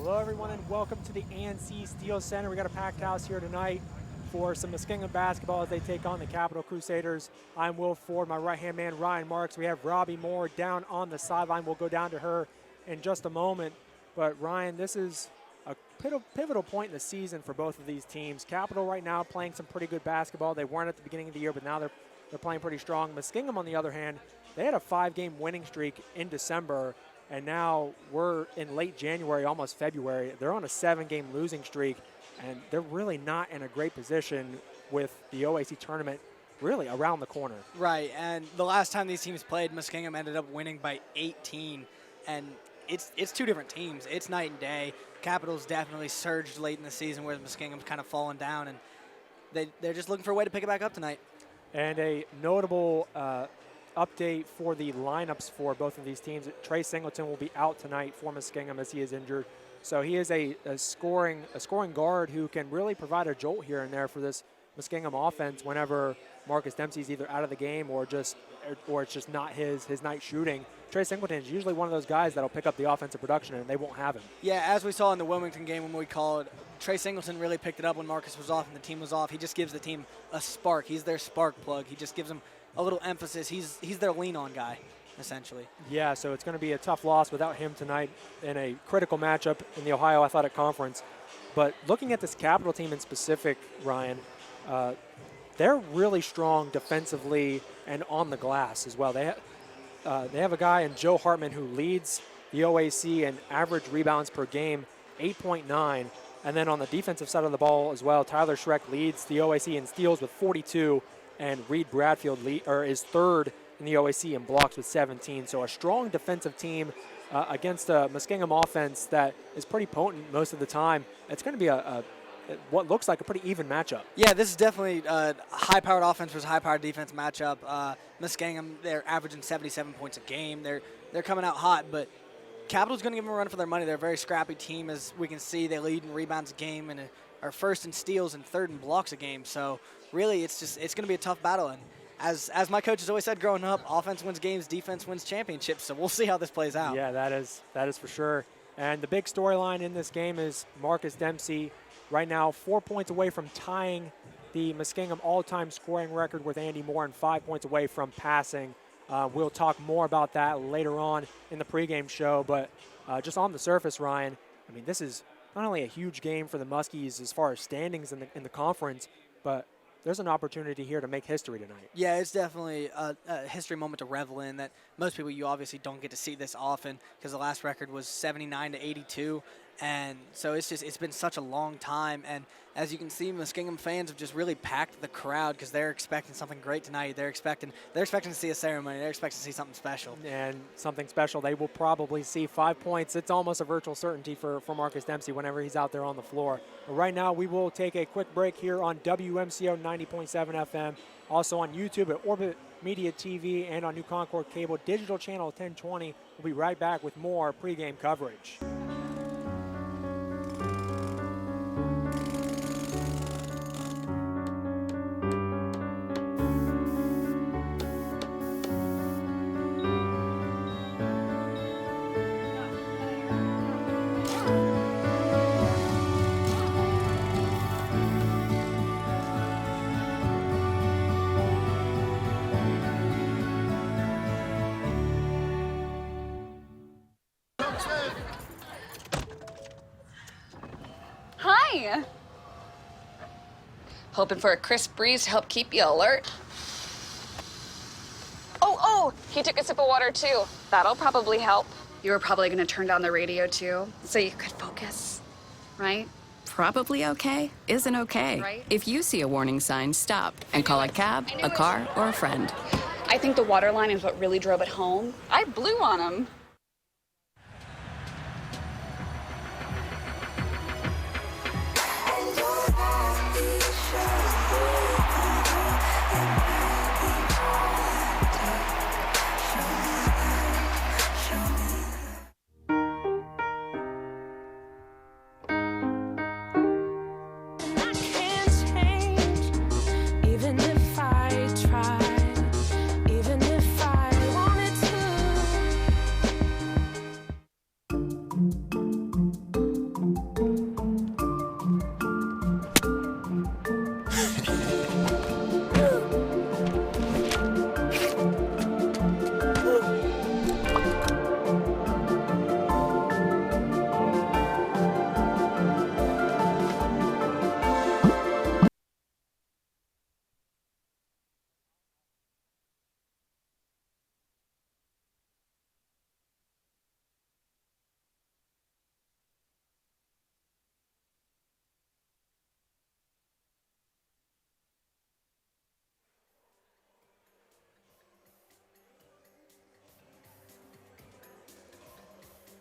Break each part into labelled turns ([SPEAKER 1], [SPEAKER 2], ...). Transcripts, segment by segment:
[SPEAKER 1] Hello, everyone, and welcome to the ANC Steele Center. We got a packed house here tonight for some Muskingum basketball as they take on the Capital Crusaders. I'm Will Ford, my right-hand man, Ryan Marks. We have Robbie Moore down on the sideline. We'll go down to her in just a moment. But, Ryan, this is a pivotal point in the season for both of these teams. Capital right now playing some pretty good basketball. They weren't at the beginning of the year, but now they're playing pretty strong. Muskingum, on the other hand, they had a 5-game winning streak in December, and now we're in late January, almost February. They're on a 7-game losing streak, and they're really not in a great position with the OAC tournament really around the corner.
[SPEAKER 2] Right, and the last time these teams played, Muskingum ended up winning by 18, and it's two different teams. It's night and day. Capital's definitely surged late in the season, where Muskingum's kind of fallen down, and they're just looking for a way to pick it back up tonight. And
[SPEAKER 1] a notable update for the lineups for both of these teams. Trey Singleton will be out tonight for Muskingum as he is injured. So he is a scoring guard who can really provide a jolt here and there for this Muskingum offense whenever Marcus Dempsey's either out of the game or it's just not his night shooting. Trey Singleton is usually one of those guys that'll pick up the offensive production, and they won't have him.
[SPEAKER 2] Yeah, as we saw in the Wilmington game when we called, Trey Singleton really picked it up when Marcus was off and the team was off. He just gives the team a spark. He's their spark plug. He just gives them a little emphasis. He's their lean-on guy, essentially.
[SPEAKER 1] Yeah, so it's going to be a tough loss without him tonight in a critical matchup in the Ohio Athletic Conference. But looking at this Capital team in specific, Ryan, they're really strong defensively and on the glass as well. They have a guy in Joe Hartman who leads the OAC in average rebounds per game, 8.9. And then on the defensive side of the ball as well, Tyler Schreck leads the OAC in steals with 42. And Reed Bradfield is third in the OAC in blocks with 17. So a strong defensive team against a Muskingum offense that is pretty potent most of the time. It's going to be what looks like a pretty even matchup.
[SPEAKER 2] Yeah, this is definitely a high-powered offense versus high-powered defense matchup. Muskingum, they're averaging 77 points a game. They're coming out hot, but Capital's going to give them a run for their money. They're a very scrappy team, as we can see. They lead in rebounds a game and are first in steals and third in blocks a game. So really, it's going to be a tough battle. And as my coach has always said growing up, offense wins games, defense wins championships. So we'll see how this plays out.
[SPEAKER 1] Yeah, that is for sure. And the big storyline in this game is Marcus Dempsey, right now 4 points away from tying the Muskingum all-time scoring record with Andy Moore and 5 points away from passing. We'll talk more about that later on in the pregame show. But just on the surface, Ryan, I mean, this is not only a huge game for the Muskies as far as standings in the conference, but there's an opportunity here to make history tonight.
[SPEAKER 2] Yeah, it's definitely a history moment to revel in that most people, you obviously don't get to see this often because the last record was 79-82. And so it's been such a long time. And as you can see, Muskingum fans have just really packed the crowd because they're expecting something great tonight. They're expecting to see a ceremony. They're expecting to see something special.
[SPEAKER 1] And something special. They will probably see 5 points. It's almost a virtual certainty for Marcus Dempsey whenever he's out there on the floor. But right now, we will take a quick break here on WMCO 90.7 FM. Also on YouTube at Orbit Media TV and on New Concord Cable Digital Channel 1020. We'll be right back with more pregame coverage.
[SPEAKER 3] Hi. Hoping for a crisp breeze to help keep you alert. Oh, he took a sip of water too. That'll probably help. You were probably gonna turn down the radio too, so you could focus, right?
[SPEAKER 4] Probably okay isn't okay.
[SPEAKER 3] Right.
[SPEAKER 4] If you see a warning sign, stop and call a cab, a car, or a friend.
[SPEAKER 3] I think the water line is what really drove it home. I blew on him.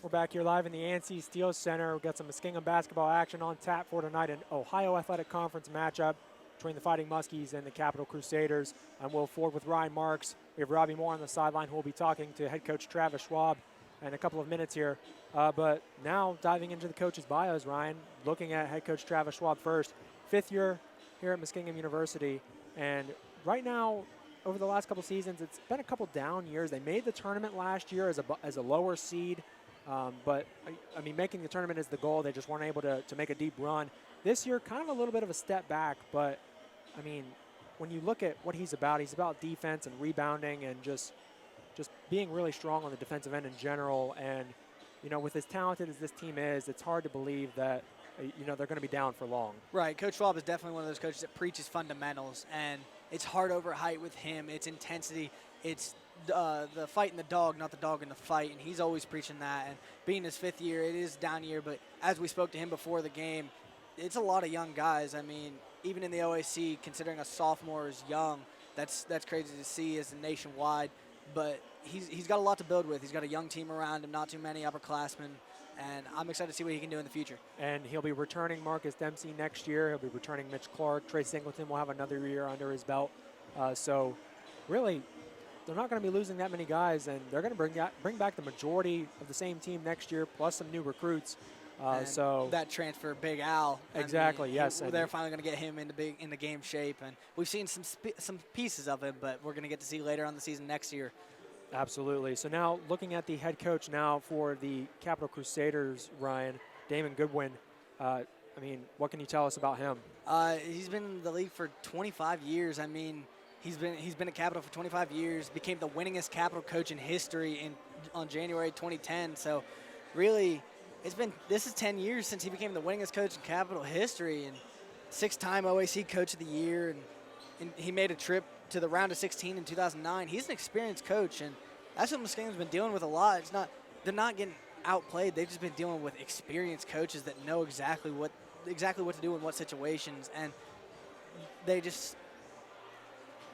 [SPEAKER 1] We're back here live in the ANSI Steele Center. We've got some Muskingum basketball action on tap for tonight, an Ohio Athletic Conference matchup between the Fighting Muskies and the Capital Crusaders. I'm Will Ford with Ryan Marks. We have Robbie Moore on the sideline who will be talking to head coach Travis Schwab in a couple of minutes here. But now diving into the coaches' bios, Ryan, looking at head coach Travis Schwab first. 5th year here at Muskingum University. And right now, over the last couple seasons, it's been a couple down years. They made the tournament last year as a lower seed. But, I mean, making the tournament is the goal. They just weren't able to make a deep run. This year, kind of a little bit of a step back. But, I mean, when you look at what he's about defense and rebounding and just being really strong on the defensive end in general. And, you know, with as talented as this team is, it's hard to believe that, you know, they're going to be down for long.
[SPEAKER 2] Right. Coach Schwab is definitely one of those coaches that preaches fundamentals. And it's hard over height with him. It's intensity. It's the fight in the dog, not the dog in the fight, and he's always preaching that. And being his 5th year, it is a down year, but as we spoke to him before the game, it's a lot of young guys. I mean, even in the OAC, considering a sophomore is young, that's crazy to see as a nationwide. But he's got a lot to build with. He's got a young team around him, not too many upperclassmen, and I'm excited to see what he can do in the future. And
[SPEAKER 1] he'll be returning Marcus Dempsey next year. He'll be returning Mitch Clark. Trey Singleton will have another year under his belt. So really, they're not going to be losing that many guys, and they're going to bring back the majority of the same team next year, plus some new recruits. So
[SPEAKER 2] that transfer, Big Al.
[SPEAKER 1] Exactly. Yes.
[SPEAKER 2] They're finally going to get him into game shape, and we've seen some pieces of him, but we're going to get to see later on the season next year.
[SPEAKER 1] Absolutely. So now looking at the head coach now for the Capital Crusaders, Ryan, Damon Goodwin. I mean, what can you tell us about him?
[SPEAKER 2] He's been in the league for 25 years. I mean, he's been at Capital for 25 years. Became the winningest Capital coach in history on January 2010. So, really, this is 10 years since he became the winningest coach in Capital history, and 6-time OAC Coach of the Year, and he made a trip to the round of 16 in 2009. He's an experienced coach, and that's what Muskingum's been dealing with a lot. They're not getting outplayed. They've just been dealing with experienced coaches that know exactly what to do in what situations, and they just.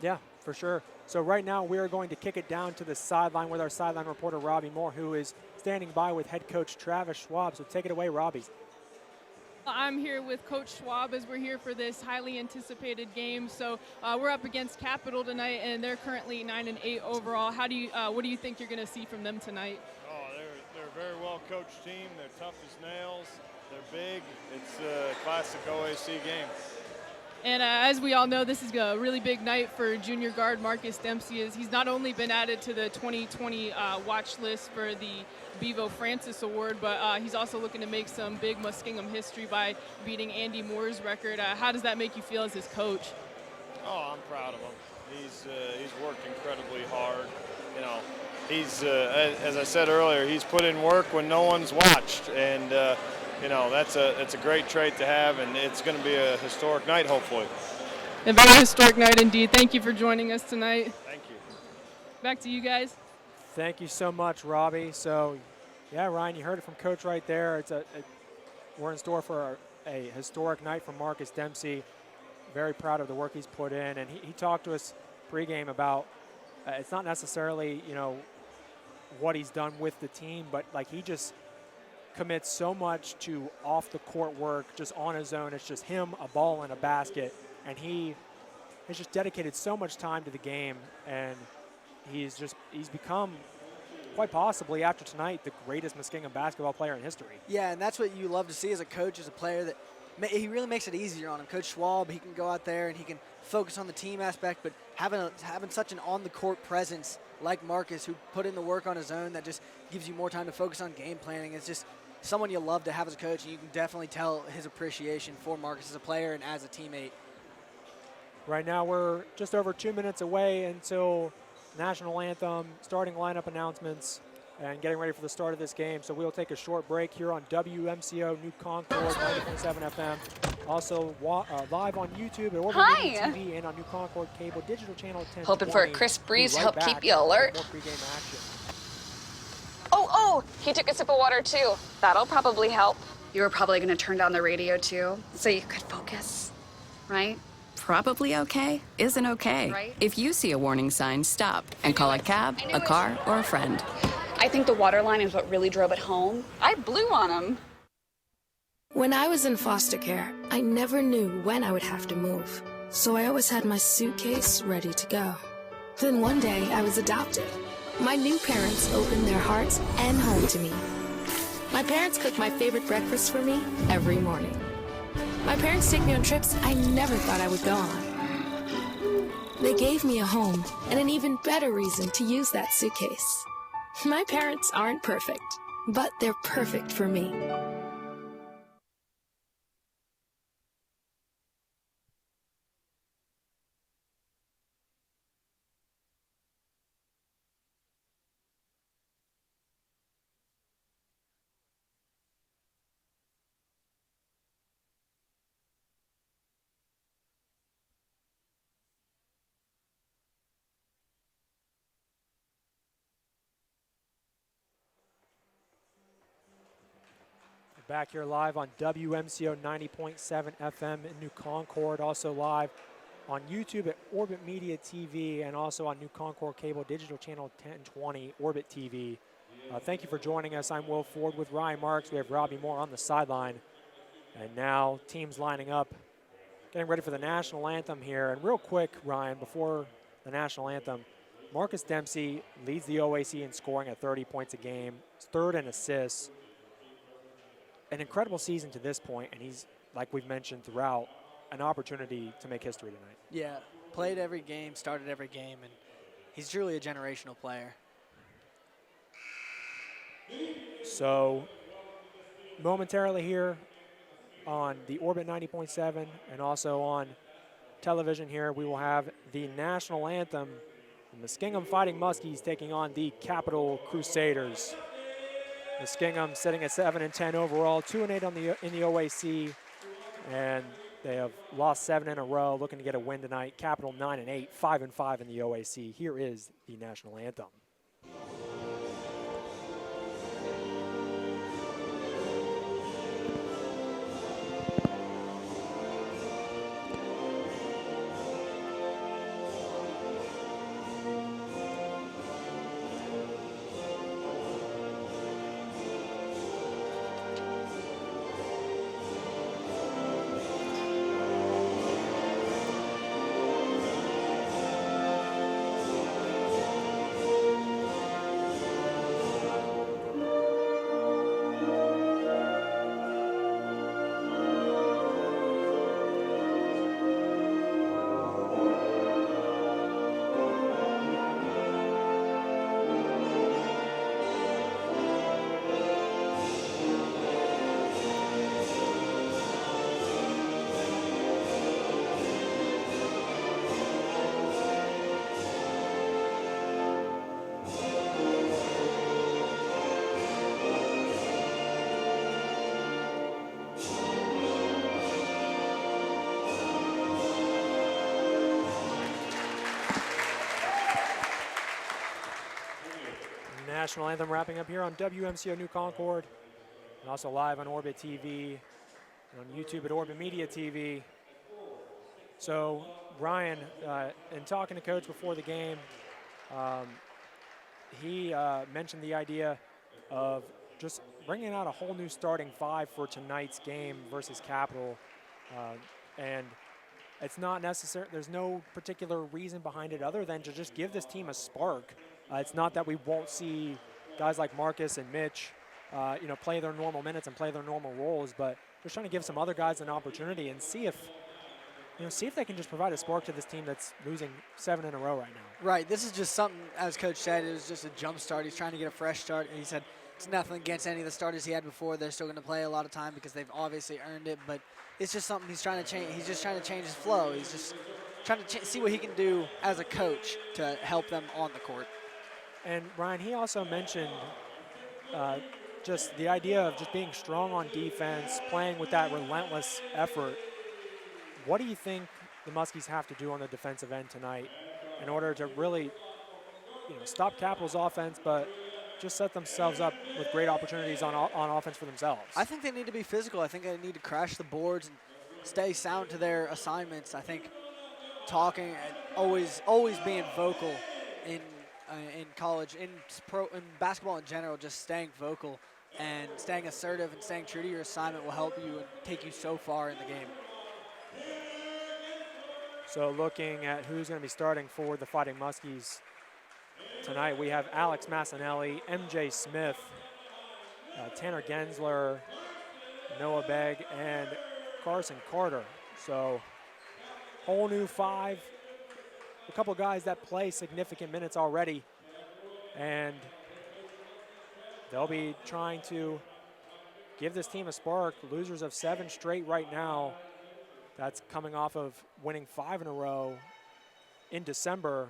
[SPEAKER 1] Yeah, for sure. So right now we are going to kick it down to the sideline with our sideline reporter Robbie Moore, who is standing by with head coach Travis Schwab. So take it away, Robbie.
[SPEAKER 5] I'm here with Coach Schwab as we're here for this highly anticipated game. So we're up against Capital tonight, and they're currently 9-8 overall. What do you think you're going to see from them tonight?
[SPEAKER 6] Oh, they're a very well coached team. They're tough as nails. They're big. It's a classic OAC game.
[SPEAKER 5] And as we all know, this is a really big night for junior guard Marcus Dempsey. He's not only been added to the 2020 watch list for the Bevo Francis Award, but he's also looking to make some big Muskingum history by beating Andy Moore's record. How does that make you feel as his coach?
[SPEAKER 6] Oh, I'm proud of him. He's worked incredibly hard. You know, he's as I said earlier, he's put in work when no one's watched, and you know, that's a great trait to have, and it's going to be a historic night, hopefully.
[SPEAKER 5] A very historic night indeed. Thank you for joining us tonight.
[SPEAKER 6] Thank you.
[SPEAKER 5] Back to you guys.
[SPEAKER 1] Thank you so much, Robbie. So, yeah, Ryan, you heard it from Coach right there. We're in store for a historic night for Marcus Dempsey. Very proud of the work he's put in, and he talked to us pregame about it's not necessarily, you know, what he's done with the team, but like he just commits so much to off the court work, just on his own. It's just him, a ball, and a basket, and he has just dedicated so much time to the game, and he's become quite possibly after tonight the greatest Muskingum basketball player in history.
[SPEAKER 2] Yeah, and that's what you love to see as a coach, as a player, that he really makes it easier on him. Coach Schwab, he can go out there and he can focus on the team aspect, but having such an on-the-court presence like Marcus, who put in the work on his own, that just gives you more time to focus on game planning. It's just someone you love to have as a coach, and you can definitely tell his appreciation for Marcus as a player and as a teammate.
[SPEAKER 1] Right now we're just over 2 minutes away until national anthem, starting lineup announcements, and getting ready for the start of this game. So we'll take a short break here on WMCO New Concord 90.7 FM. Also live on YouTube at Orbital TV and on New Concord Cable Digital Channel 10.
[SPEAKER 3] Hoping for a crisp breeze to help keep you alert.
[SPEAKER 1] More pregame action.
[SPEAKER 3] Oh, he took a sip of water too. That'll probably help. You were probably going to turn down the radio too, so you could focus, right?
[SPEAKER 4] Probably okay isn't okay.
[SPEAKER 3] Right.
[SPEAKER 4] If you see a warning sign, stop and call a cab, a car, or a friend.
[SPEAKER 3] I think the water line is what really drove it home. I blew on him.
[SPEAKER 7] When I was in foster care, I never knew when I would have to move. So I always had my suitcase ready to go. Then one day, I was adopted. My new parents opened their hearts and home to me. My parents cook my favorite breakfast for me every morning. My parents take me on trips I never thought I would go on. They gave me a home and an even better reason to use that suitcase. My parents aren't perfect, but they're perfect for me.
[SPEAKER 1] Back here live on WMCO 90.7 FM in New Concord, also live on YouTube at Orbit Media TV and also on New Concord Cable Digital Channel 1020 Orbit TV. Thank you for joining us. I'm Will Ford with Ryan Marks. We have Robbie Moore on the sideline. And now teams lining up, getting ready for the national anthem here. And real quick, Ryan, before the national anthem, Marcus Dempsey leads the OAC in scoring at 30 points a game, third in assists. An incredible season to this point, and he's, like we've mentioned throughout, an opportunity to make history tonight.
[SPEAKER 2] Yeah, played every game, started every game, and he's truly a generational player.
[SPEAKER 1] So momentarily here on the Orbit 90.7 and also on television here, we will have the national anthem, the Muskingum Fighting Muskies taking on the Capital Crusaders. Muskingum sitting at 7-10 overall, 2-8 on in the OAC, and they have lost 7 in a row, looking to get a win tonight. Capital 9-8, 5-5 in the OAC. Here is the national anthem. National anthem wrapping up here on WMCO New Concord and also live on Orbit TV and on YouTube at Orbit Media TV. So, Brian, in talking to Coach before the game, he mentioned the idea of just bringing out a whole new starting five for tonight's game versus Capital. And it's not necessary, there's no particular reason behind it other than to just give this team a spark. It's not that we won't see guys like Marcus and Mitch, play their normal minutes and play their normal roles, but just trying to give some other guys an opportunity and see if they can just provide a spark to this team that's losing 7 in a row right now.
[SPEAKER 2] Right. This is just something, as Coach said, it was just a jump start. He's trying to get a fresh start, and he said it's nothing against any of the starters he had before. They're still going to play a lot of time because they've obviously earned it, but it's just something he's trying to change. He's just trying to change his flow. He's just trying to see what he can do as a coach to help them on the court.
[SPEAKER 1] And Ryan, he also mentioned just the idea of just being strong on defense, playing with that relentless effort. What do you think the Muskies have to do on the defensive end tonight in order to really, stop Capital's offense, but just set themselves up with great opportunities on offense for themselves?
[SPEAKER 2] I think they need to be physical. I think they need to crash the boards and stay sound to their assignments. I think talking and always being vocal in in college, in basketball in general, just staying vocal and staying assertive and staying true to your assignment will help you and take you so far in the game.
[SPEAKER 1] So looking at who's going to be starting for the Fighting Muskies tonight, we have Alex Massinelli, MJ Smith, Tanner Gensler, Noah Begg, and Carson Carter. So whole new 5, a couple guys that play significant minutes already, and they'll be trying to give this team a spark. Losers of 7 straight right now. That's coming off of winning 5 in a row in December.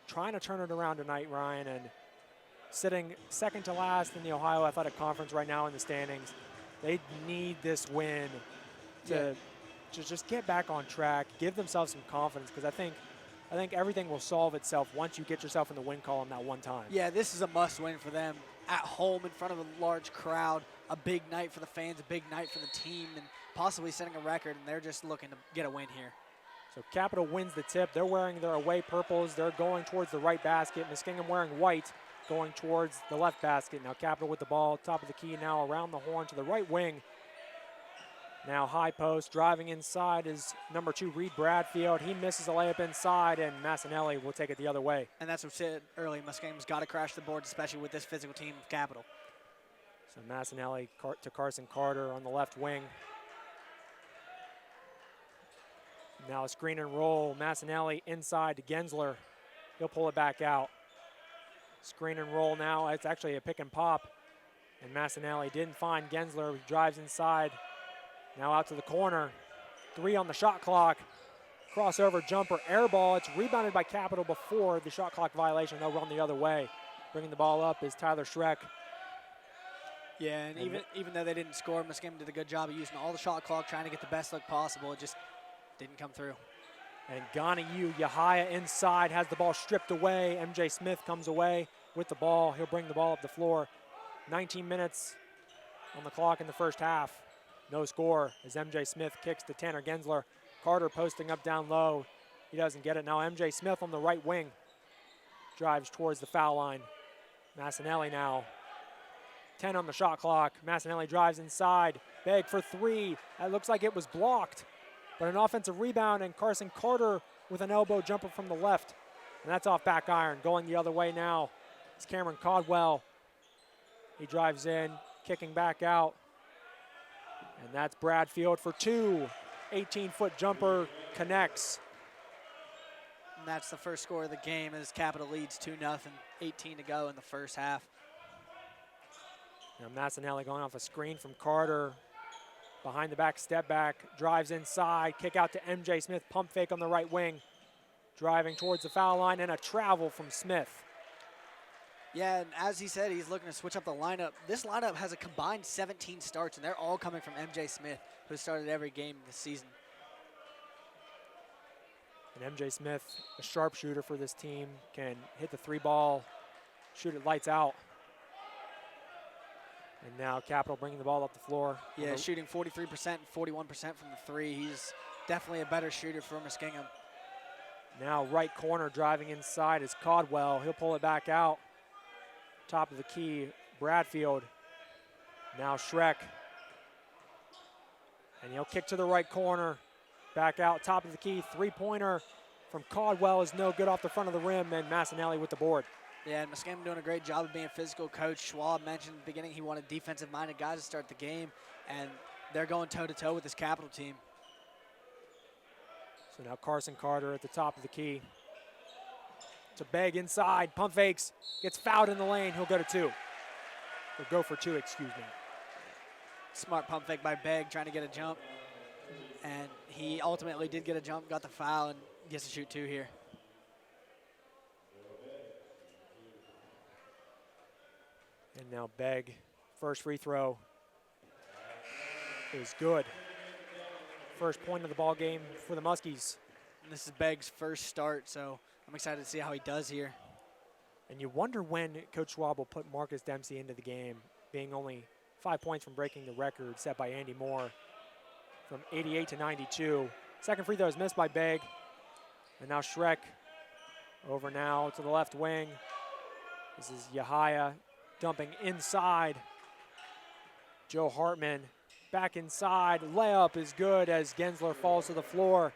[SPEAKER 1] Trying to turn it around tonight, Ryan, and sitting second to last in the Ohio Athletic Conference right now in the standings. They need this win to just get back on track, give themselves some confidence, because I think everything will solve itself once you get yourself in the win column that one time.
[SPEAKER 2] Yeah, this is a must-win for them. At home in front of a large crowd, a big night for the fans, a big night for the team, and possibly setting a record, and they're just looking to get a win here.
[SPEAKER 1] So Capital wins the tip. They're wearing their away purples. They're going towards the right basket. Muskingum wearing white, going towards the left basket. Now Capital with the ball, top of the key now around the horn to the right wing. Now high post, driving inside is number 2, Reed Bradfield. He misses a layup inside, and Massinelli will take it the other way.
[SPEAKER 2] And that's what I said early. Muskingum's got to crash the boards, especially with this physical team of Capital.
[SPEAKER 1] So Massinelli to Carson Carter on the left wing. Now a screen and roll. Massinelli inside to Gensler. He'll pull it back out. Screen and roll now. It's actually a pick and pop. And Massinelli didn't find Gensler. He drives inside. Now out to the corner. 3 on the shot clock. Crossover jumper, air ball. It's rebounded by Capital before the shot clock violation. They'll run the other way. Bringing the ball up is Tyler Schreck.
[SPEAKER 2] Yeah, and even though they didn't score, Muskingum did a good job of using all the shot clock, trying to get the best look possible. It just didn't come through.
[SPEAKER 1] And Ganiyu Yahaya inside has the ball stripped away. MJ Smith comes away with the ball. He'll bring the ball up the floor. 19 minutes on the clock in the first half. No score as MJ Smith kicks to Tanner Gensler. Carter posting up down low. He doesn't get it. Now MJ Smith on the right wing. Drives towards the foul line. Massinelli now. 10 on the shot clock. Massinelli drives inside. Begg for 3. That looks like it was blocked. But an offensive rebound, and Carson Carter with an elbow jumper from the left. And that's off back iron. Going the other way now is Cameron Caldwell. He drives in, kicking back out. And that's Bradfield for 2. 18-foot jumper connects.
[SPEAKER 2] And that's the first score of the game as Capital leads 2-0, 18 to go in the first half.
[SPEAKER 1] Now Massinelli going off a screen from Carter. Behind the back, step back, drives inside, kick out to MJ Smith, pump fake on the right wing. Driving towards the foul line, and a travel from Smith.
[SPEAKER 2] Yeah, and as he said, he's looking to switch up the lineup. This lineup has a combined 17 starts, and they're all coming from MJ Smith, who started every game this season.
[SPEAKER 1] And MJ Smith, a sharpshooter for this team, can hit the 3-ball, shoot it lights out. And now Capital bringing the ball up the floor.
[SPEAKER 2] Yeah, shooting 43% and 41% from the 3. He's definitely a better shooter for Muskingum.
[SPEAKER 1] Now right corner driving inside is Caldwell. He'll pull it back out. Top of the key, Bradfield. Now Schreck. And he'll kick to the right corner. Back out, top of the key, 3-pointer from Caldwell is no good off the front of the rim, and Massinelli with the board.
[SPEAKER 2] Yeah, and Muskingum doing a great job of being physical. Coach Schwab mentioned at the beginning he wanted defensive-minded guys to start the game, and they're going toe-to-toe with this Capital team.
[SPEAKER 1] So now Carson Carter at the top of the key. To Begg inside, pump fakes, gets fouled in the lane. He'll go to 2. He'll go for 2, excuse me.
[SPEAKER 2] Smart pump fake by Begg, trying to get a jump. And he ultimately did get a jump, got the foul, and gets to shoot 2 here.
[SPEAKER 1] And now Begg, first free throw is good. First point of the ball game for the Muskies.
[SPEAKER 2] And this is Begg's first start, so I'm excited to see how he does here.
[SPEAKER 1] And you wonder when Coach Schwab will put Marcus Dempsey into the game, being only 5 points from breaking the record set by Andy Moore from 88 to 92. Second free throw is missed by Begg. And now Schreck over now to the left wing. This is Yahaya dumping inside. Joe Hartman back inside. Layup is good as Gensler falls to the floor.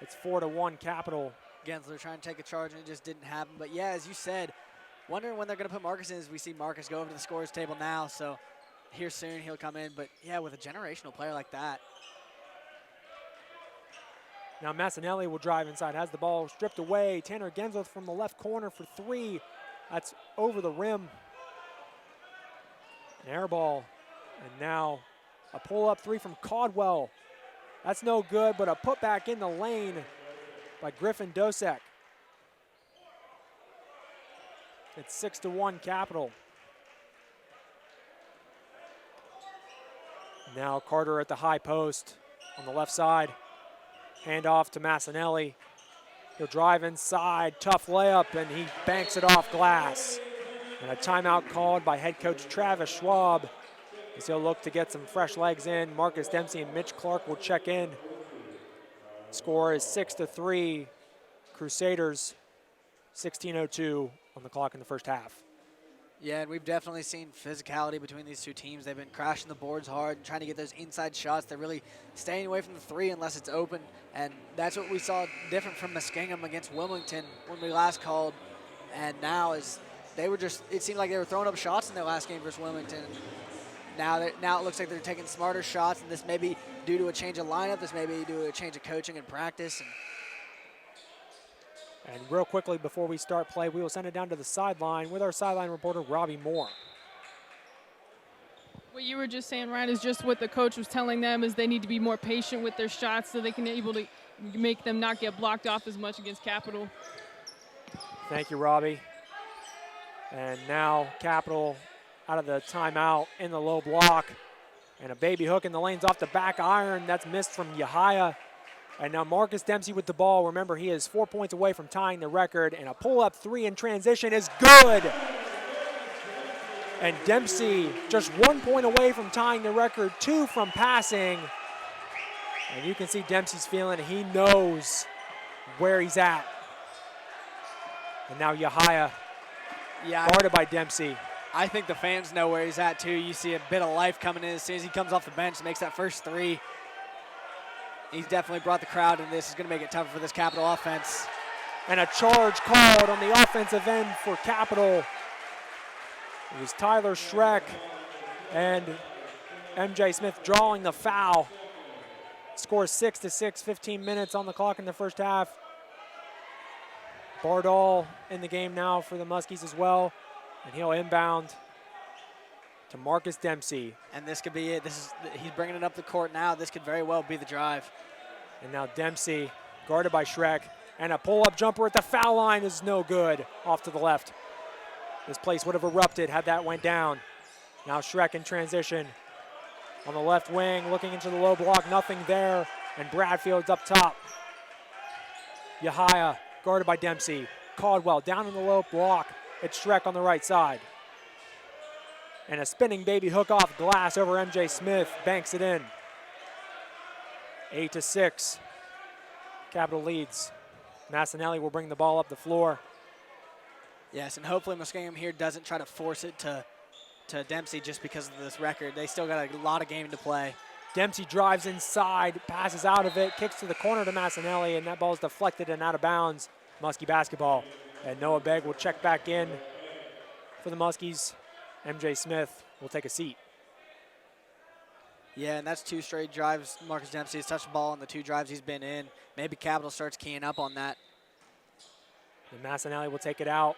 [SPEAKER 1] It's 4-1 Capital.
[SPEAKER 2] Gensler trying to take a charge, and it just didn't happen. But, yeah, as you said, wondering when they're going to put Marcus in, as we see Marcus go over to the scorer's table now. So here soon he'll come in. But, yeah, with a generational player like that.
[SPEAKER 1] Now Massinelli will drive inside, has the ball stripped away. Tanner Gensler from the left corner for three. That's over the rim. An air ball. And now a pull-up three from Caldwell. That's no good, but a putback in the lane by Griffin Dosek. It's 6-1 Capital. Now Carter at the high post on the left side. Hand off to Massinelli. He'll drive inside, tough layup, and he banks it off glass. And a timeout called by head coach Travis Schwab as he'll look to get some fresh legs in. Marcus Dempsey and Mitch Clark will check in. Score is 6-3. Crusaders, 16:02 on the clock in the first half.
[SPEAKER 2] Yeah, and we've definitely seen physicality between these two teams. They've been crashing the boards hard and trying to get those inside shots. They're really staying away from the three unless it's open. And that's what we saw different from Muskingum against Wilmington when we last called. And now is they were just, it seemed like they were throwing up shots in their last game versus Wilmington. Now it looks like they're taking smarter shots, and this may be due to a change of lineup. This may be due to a change of coaching and practice.
[SPEAKER 1] And real quickly before we start play, we will send it down to the sideline with our sideline reporter, Robbie Moore.
[SPEAKER 5] What you were just saying, Ryan, is just what the coach was telling them is they need to be more patient with their shots so they can able to make them not get blocked off as much against Capital.
[SPEAKER 1] Thank you, Robbie. And now Capital out of the timeout in the low block. And a baby hook in the lanes off the back iron. That's missed from Yahaya. And now Marcus Dempsey with the ball. Remember, he is 4 points away from tying the record. And a pull-up three in transition is good. And Dempsey just 1 point away from tying the record, 2 from passing. And you can see Dempsey's feeling it. He knows where he's at. And now Yahaya guarded by Dempsey.
[SPEAKER 2] I think the fans know where he's at, too. You see a bit of life coming in as soon as he comes off the bench and makes that first three. He's definitely brought the crowd in. This is going to make it tougher for this Capital offense.
[SPEAKER 1] And a charge called on the offensive end for Capital. It was Tyler Schreck and MJ Smith drawing the foul. Score 6-6, 15 minutes on the clock in the first half. Bardall in the game now for the Muskies as well. And he'll inbound to Marcus Dempsey.
[SPEAKER 2] And this could be it. He's bringing it up the court now. This could very well be the drive.
[SPEAKER 1] And now Dempsey guarded by Schreck. And a pull-up jumper at the foul line is no good. Off to the left. This place would have erupted had that went down. Now Schreck in transition. On the left wing, looking into the low block, nothing there. And Bradfield's up top. Yahaya guarded by Dempsey. Caldwell down in the low block. It's Schreck on the right side. And a spinning baby hook off glass over MJ Smith. Banks it in. 8-6. Capital leads. Massinelli will bring the ball up the floor.
[SPEAKER 2] Yes, and hopefully Muskingum here doesn't try to force it to Dempsey just because of this record. They still got a lot of game to play.
[SPEAKER 1] Dempsey drives inside, passes out of it, kicks to the corner to Massinelli, and that ball is deflected and out of bounds. Muskie basketball. And Noah Begg will check back in for the Muskies. MJ Smith will take a seat.
[SPEAKER 2] Yeah, and that's 2 straight drives. Marcus Dempsey has touched the ball on the 2 drives he's been in. Maybe Capital starts keying up on that.
[SPEAKER 1] And Massinelli will take it out.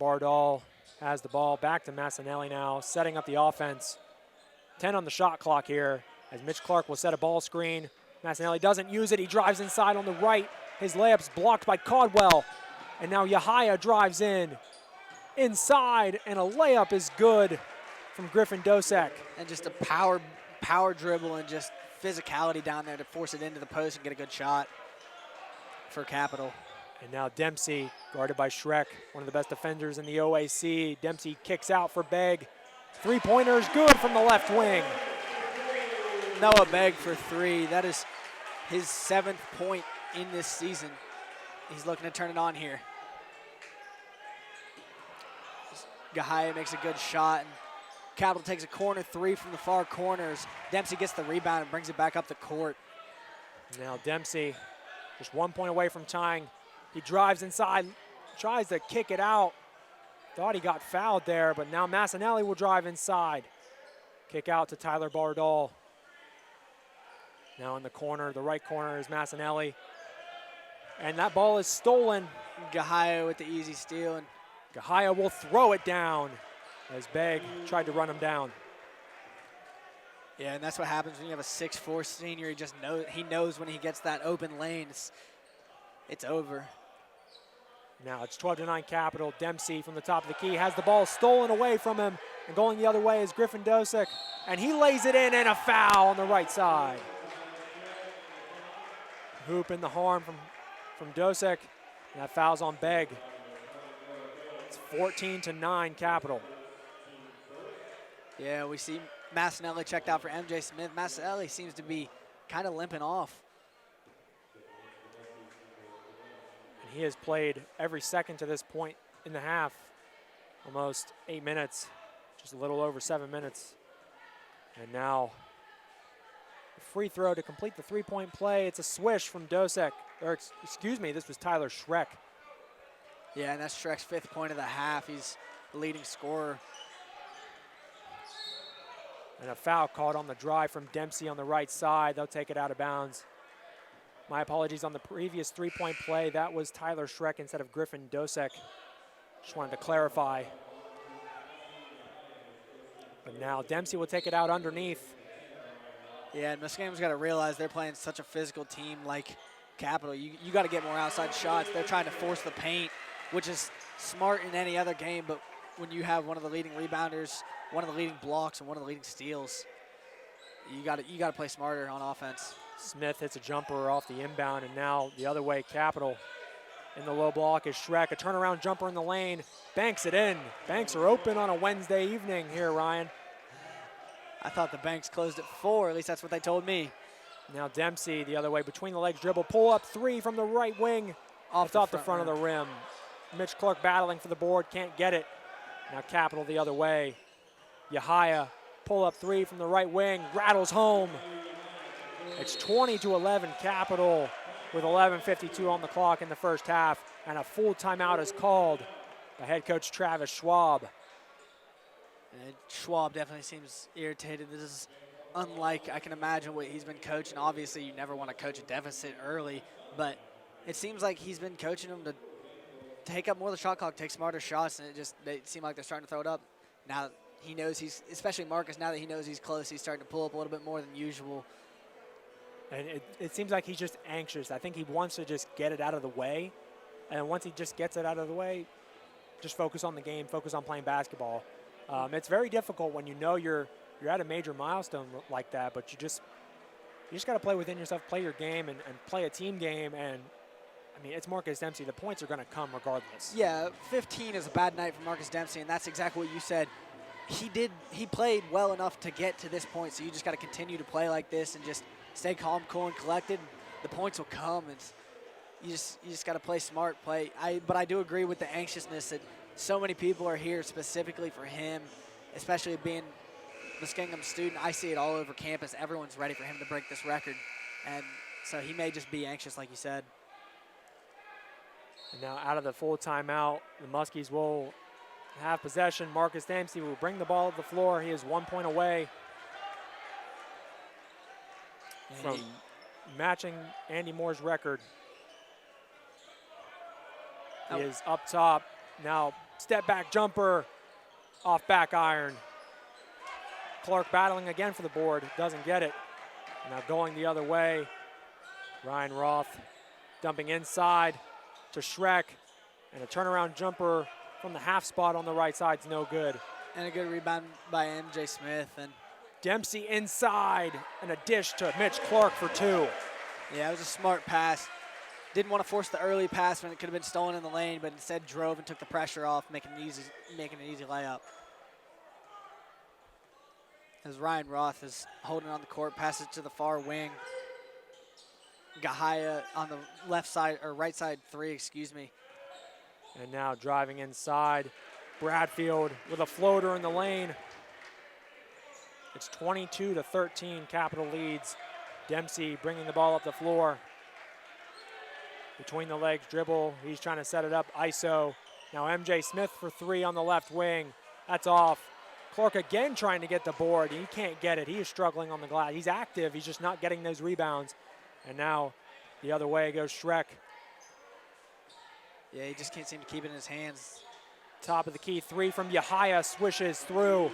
[SPEAKER 1] Bardall has the ball. Back to Massinelli now, setting up the offense. 10 on the shot clock here as Mitch Clark will set a ball screen. Massinelli doesn't use it. He drives inside on the right. His layup's blocked by Caldwell. And now Yahaya drives in. Inside, and a layup is good from Griffin Dosek.
[SPEAKER 2] And just a power dribble and just physicality down there to force it into the post and get a good shot for Capital.
[SPEAKER 1] And now Dempsey, guarded by Schreck, one of the best defenders in the OAC. Dempsey kicks out for Begg. 3-pointers, good from the left wing.
[SPEAKER 2] Noah Begg for 3. That is his 7th point in this season. He's looking to turn it on here. Gahaya makes a good shot, and Capital takes a corner three from the far corners. Dempsey gets the rebound and brings it back up the court.
[SPEAKER 1] Now Dempsey just 1 point away from tying. He drives inside, tries to kick it out. Thought he got fouled there, but now Massanelli will drive inside. Kick out to Tyler Bardal. Now in the corner, the right corner is Massanelli. And that ball is stolen.
[SPEAKER 2] Gahaya with the easy steal, and
[SPEAKER 1] Gahaya will throw it down as Begg tried to run him down.
[SPEAKER 2] yeah, and that's what happens when you have a 6'4" senior. He knows when he gets that open lane, it's over.
[SPEAKER 1] Now it's 12-9 Capital. Dempsey from the top of the key has the ball stolen away from him, and going the other way is Griffin Dosick, and he lays it in, and a foul on the right side. Hoop in the harm from Dosick, and that foul's on Begg. It's 14-9 Capital.
[SPEAKER 2] Yeah, we see Massanelli checked out for MJ Smith. Massanelli seems to be kind of limping off.
[SPEAKER 1] And he has played every second to this point in the half, almost 8 minutes, just a little over 7 minutes. And now a free throw to complete the three-point play. It's a swish from Dosick, or excuse me, this was Tyler Schreck.
[SPEAKER 2] Yeah, and that's Schreck's 5th point of the half. He's the leading scorer.
[SPEAKER 1] And a foul called on the drive from Dempsey on the right side. They'll take it out of bounds. My apologies on the previous three-point play. That was Tyler Schreck instead of Griffin Dosick. Just wanted to clarify. But now Dempsey will take it out underneath.
[SPEAKER 2] Yeah, and Muskingum's got to realize they're playing such a physical team like Capital. You got to get more outside shots. They're trying to force the paint, which is smart in any other game, but when you have one of the leading rebounders, one of the leading blocks, and one of the leading steals, you got to play smarter on offense.
[SPEAKER 1] Smith hits a jumper off the inbound, and now the other way, Capital in the low block is Schreck. A turnaround jumper in the lane, banks it in. Banks are open on a Wednesday evening here, Ryan.
[SPEAKER 2] I thought the banks closed at 4, at least that's what they told me.
[SPEAKER 1] Now Dempsey the other way, between the legs dribble, pull up three from the right wing. Off the front of the rim. Mitch Clark battling for the board, can't get it. Now Capital the other way. Yahaya, pull up three from the right wing, rattles home. It's 20-11 Capital with 11:52 on the clock in the first half, and a full timeout is called by head coach Travis Schwab.
[SPEAKER 2] And Schwab definitely seems irritated. This is unlike, I can imagine, what he's been coaching. Obviously, you never want to coach a deficit early, but it seems like he's been coaching them to take up more of the shot clock, take smarter shots, and they seem like they're starting to throw it up. Now he knows especially Marcus, now that he knows he's close, he's starting to pull up a little bit more than usual.
[SPEAKER 1] And it seems like he's just anxious. I think he wants to just get it out of the way. And once he just gets it out of the way, just focus on the game, focus on playing basketball. It's very difficult when you know you're at a major milestone like that, but you just got to play within yourself, play your game, and play a team game. And, I mean, it's Marcus Dempsey. The points are going to come regardless.
[SPEAKER 2] Yeah, 15 is a bad night for Marcus Dempsey, and that's exactly what you said. He played well enough to get to this point, so you just got to continue to play like this and just stay calm, cool, and collected. The points will come, and you just got to play smart. But I do agree with the anxiousness that so many people are here specifically for him, especially being Muskingum student. I see it all over campus. Everyone's ready for him to break this record, and so he may just be anxious, like you said.
[SPEAKER 1] And now out of the full timeout, the Muskies will have possession. Marcus Dempsey will bring the ball to the floor. He is 1 point away from matching Andy Moore's record. He is up top. Now step back jumper off back iron. Clark battling again for the board, doesn't get it. Now going the other way, Ryan Roth dumping inside to Schreck, and a turnaround jumper from the half spot on the right side is no good.
[SPEAKER 2] And a good rebound by MJ Smith. And
[SPEAKER 1] Dempsey inside, and a dish to Mitch Clark for two.
[SPEAKER 2] Yeah, it was a smart pass. Didn't want to force the early pass when it could have been stolen in the lane, but instead drove and took the pressure off, making an easy layup. As Ryan Roth is holding on the court, passes to the far wing. Gahaya on the left side, or right side three, excuse me.
[SPEAKER 1] And now driving inside Bradfield with a floater in the lane. It's 22-13, Capital leads. Dempsey bringing the ball up the floor. Between the legs dribble, he's trying to set it up, ISO. Now MJ Smith for three on the left wing. That's off. Clark again trying to get the board. He can't get it. He is struggling on the glass. He's active. He's just not getting those rebounds. And now the other way goes Schreck.
[SPEAKER 2] Yeah, he just can't seem to keep it in his hands.
[SPEAKER 1] Top of the key, three from Yahaya, swishes through.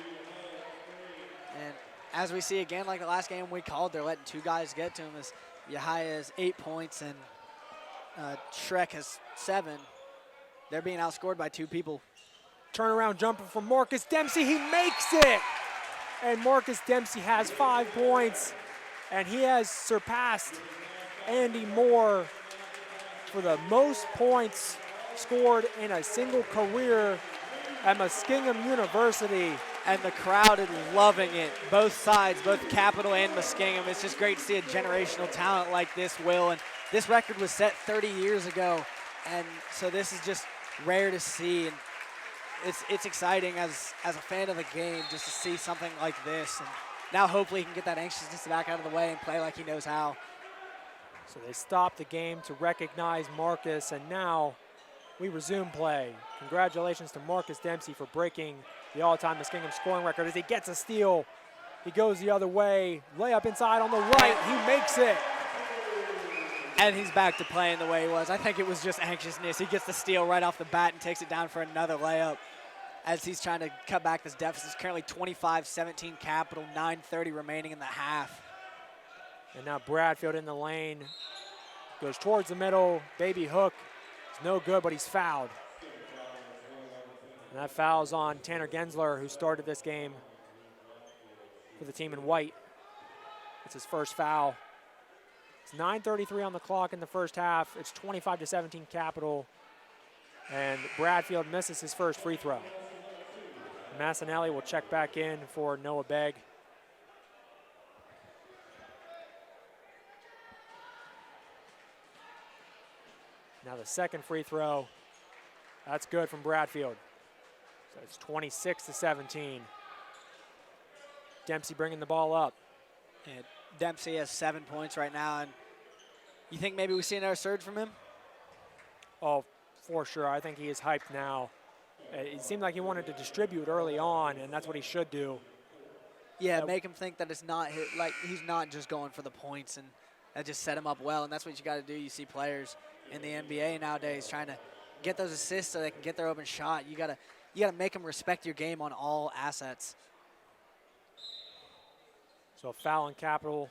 [SPEAKER 2] And as we see again, like the last game we called, they're letting two guys get to him. As Yahaya has 8 points and Schreck has 7. They're being outscored by 2 people.
[SPEAKER 1] Turnaround jumper from Marcus Dempsey, he makes it! And Marcus Dempsey has 5 points, and he has surpassed Andy Moore for the most points scored in a single career at Muskingum University.
[SPEAKER 2] And the crowd is loving it, both sides, both Capital and Muskingum. It's just great to see a generational talent like this, Will. And this record was set 30 years ago, and so this is just rare to see. And it's exciting as a fan of the game just to see something like this. And now hopefully he can get that anxiousness back out of the way and play like he knows how.
[SPEAKER 1] So they stop the game to recognize Marcus, and now we resume play. Congratulations to Marcus Dempsey for breaking the all-time Muskingum scoring record as he gets a steal. He goes the other way, layup inside on the right, he makes it.
[SPEAKER 2] And he's back to playing the way he was. I think it was just anxiousness. He gets the steal right off the bat and takes it down for another layup as he's trying to cut back this deficit. It's currently 25-17 Capital, 9:30 remaining in the half.
[SPEAKER 1] And now Bradfield in the lane, goes towards the middle, baby hook. It's no good, but he's fouled. And that foul's on Tanner Gensler, who started this game for the team in white. It's his first foul. It's 9:33 on the clock in the first half. It's 25-17 Capital. And Bradfield misses his first free throw. Massinelli will check back in for Noah Begg. Now the second free throw, that's good from Bradfield. So it's 26-17. Dempsey bringing the ball up.
[SPEAKER 2] And Dempsey has 7 points right now. And you think maybe we see another surge from him?
[SPEAKER 1] Oh, for sure. I think he is hyped now. It seemed like he wanted to distribute early on, and that's what he should do.
[SPEAKER 2] Yeah, make him think that it's not like he's not just going for the points, and that just set him up well. And that's what you got to do. You see players in the NBA nowadays trying to get those assists so they can get their open shot. You gotta make them respect your game on all assets.
[SPEAKER 1] So a foul on Capital,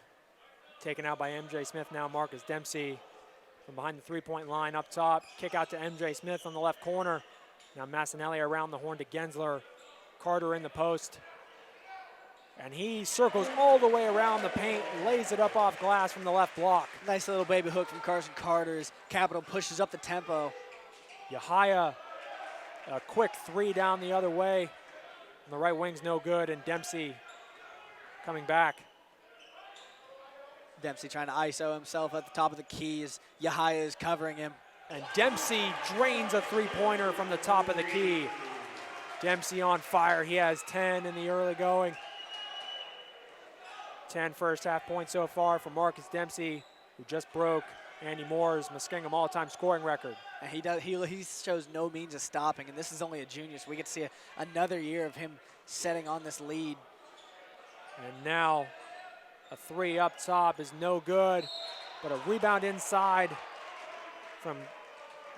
[SPEAKER 1] taken out by MJ Smith. Now Marcus Dempsey from behind the three-point line up top. Kick out to MJ Smith on the left corner. Now Massinelli around the horn to Gensler. Carter in the post. And he circles all the way around the paint, lays it up off glass from the left block.
[SPEAKER 2] Nice little baby hook from Carson Carter as Capital pushes up the tempo.
[SPEAKER 1] Yahaya, a quick three down the other way. And the right wing's no good, and Dempsey coming back.
[SPEAKER 2] Dempsey trying to ISO himself at the top of the key as Yahaya is covering him.
[SPEAKER 1] And Dempsey drains a three-pointer from the top of the key. Dempsey on fire. He has 10 in the early going. 10 first half points so far for Marcus Dempsey, who just broke Andy Moore's Muskingum all-time scoring record.
[SPEAKER 2] And he shows no means of stopping, and this is only a junior, so we get to see another year of him setting on this lead.
[SPEAKER 1] And now a three up top is no good, but a rebound inside from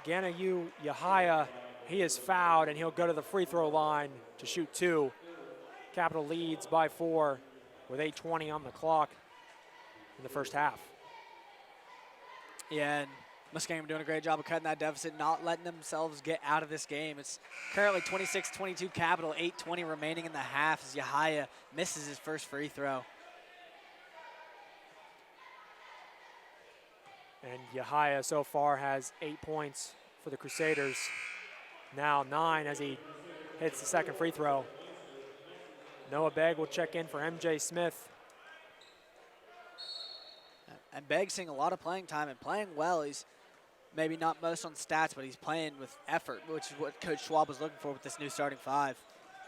[SPEAKER 1] Ganayu Yahaya. He is fouled, and he'll go to the free throw line to shoot 2. Capital leads by 4 with 8:20 on the clock in the first half.
[SPEAKER 2] Yeah, and Muskingum doing a great job of cutting that deficit, not letting themselves get out of this game. It's currently 26-22 Capital, 8:20 remaining in the half as Yahaya misses his first free throw.
[SPEAKER 1] And Yahaya so far has 8 points for the Crusaders. Now 9 as he hits the second free throw. Noah Begg will check in for MJ Smith.
[SPEAKER 2] And Begg seeing a lot of playing time and playing well. He's maybe not most on stats, but he's playing with effort, which is what Coach Schwab was looking for with this new starting five.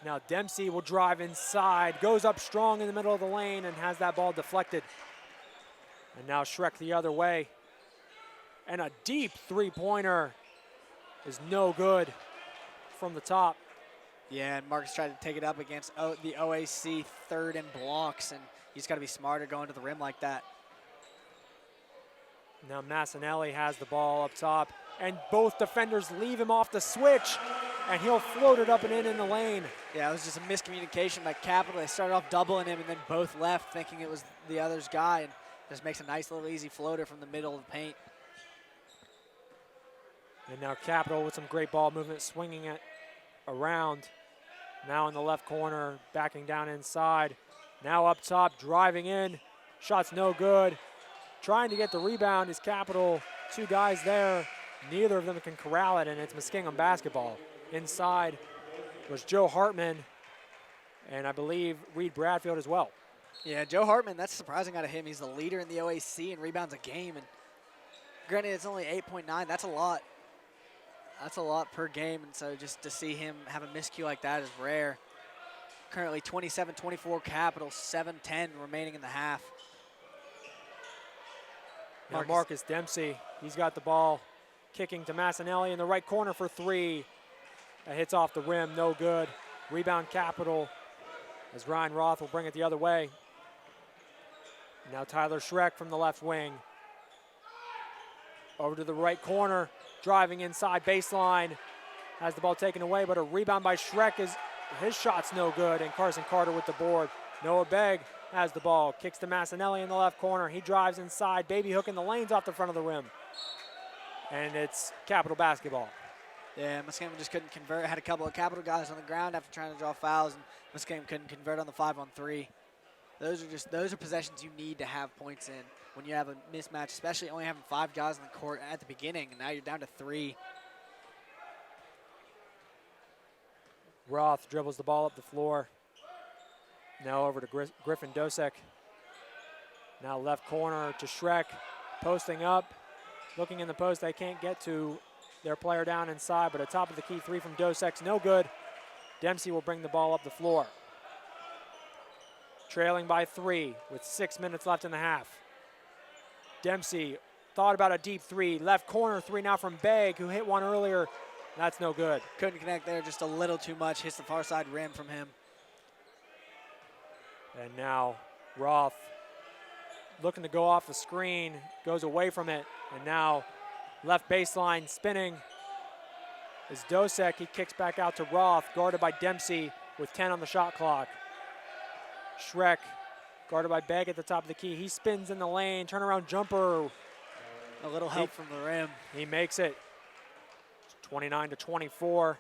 [SPEAKER 1] Now Dempsey will drive inside, goes up strong in the middle of the lane and has that ball deflected. And now Schreck the other way. And a deep three-pointer is no good from the top.
[SPEAKER 2] Yeah, and Marcus tried to take it up against the OAC third and blocks, and he's got to be smarter going to the rim like that.
[SPEAKER 1] Now Massinelli has the ball up top, and both defenders leave him off the switch, and he'll float it up and in the lane.
[SPEAKER 2] Yeah, it was just a miscommunication by Capital. They started off doubling him, and then both left thinking it was the other's guy, and just makes a nice little easy floater from the middle of the paint.
[SPEAKER 1] And now Capital with some great ball movement, swinging it around. Now in the left corner, backing down inside. Now up top, driving in. Shot's no good. Trying to get the rebound is Capital. Two guys there. Neither of them can corral it, and it's Muskingum basketball. Inside was Joe Hartman, and I believe Reed Bradfield as well.
[SPEAKER 2] Yeah, Joe Hartman, that's surprising out of him. He's the leader in the OAC in rebounds a game, and granted it's only 8.9. That's a lot. That's a lot per game, and so just to see him have a miscue like that is rare. Currently 27-24 Capital, 7:10 remaining in the half.
[SPEAKER 1] Now Marcus Dempsey, he's got the ball, kicking to Massinelli in the right corner for three. That hits off the rim, no good. Rebound Capital as Ryan Roth will bring it the other way. Now Tyler Schreck from the left wing. Over to the right corner, driving inside baseline. Has the ball taken away, but a rebound by Schreck is, his shot's no good, and Carson Carter with the board. Noah Begg has the ball, kicks to Massinelli in the left corner. He drives inside, baby hook in the lanes off the front of the rim. And it's Capital basketball.
[SPEAKER 2] Yeah, Muskingum just couldn't convert. Had a couple of Capital guys on the ground after trying to draw fouls, and Muskingum couldn't convert on the 5-on-3. Those are possessions you need to have points in when you have a mismatch, especially only having 5 guys on the court at the beginning, and now you're down to 3.
[SPEAKER 1] Roth dribbles the ball up the floor. Now over to Griffin Dosek. Now left corner to Schreck, posting up. Looking in the post, they can't get to their player down inside, but a top of the key three from Dosek's no good. Dempsey will bring the ball up the floor. Trailing by 3 with 6 minutes left in the half. Dempsey thought about a deep three. Left corner three now from Begg, who hit one earlier. That's no good.
[SPEAKER 2] Couldn't connect there, just a little too much. Hits the far side rim from him.
[SPEAKER 1] And now Roth looking to go off the screen, goes away from it, and now left baseline spinning is Dosek. He kicks back out to Roth, guarded by Dempsey with 10 on the shot clock. Schreck guarded by Begg at the top of the key. He spins in the lane, turnaround jumper.
[SPEAKER 2] A little help from the rim.
[SPEAKER 1] He makes it. 29-24,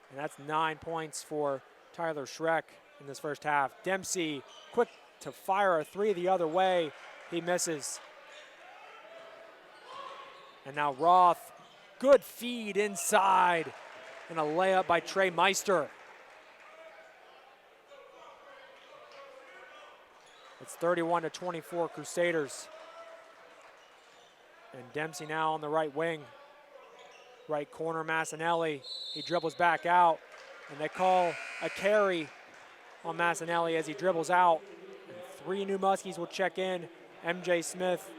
[SPEAKER 1] and that's 9 points for Tyler Schreck in this first half. Dempsey quick to fire a three the other way. He misses. And now Roth, good feed inside, and a layup by Trey Meister. It's 31-24 Crusaders. And Dempsey now on the right wing. Right corner, Massinelli. He dribbles back out, and they call a carry on Massinelli as he dribbles out. And 3 new Muskies will check in. MJ Smith,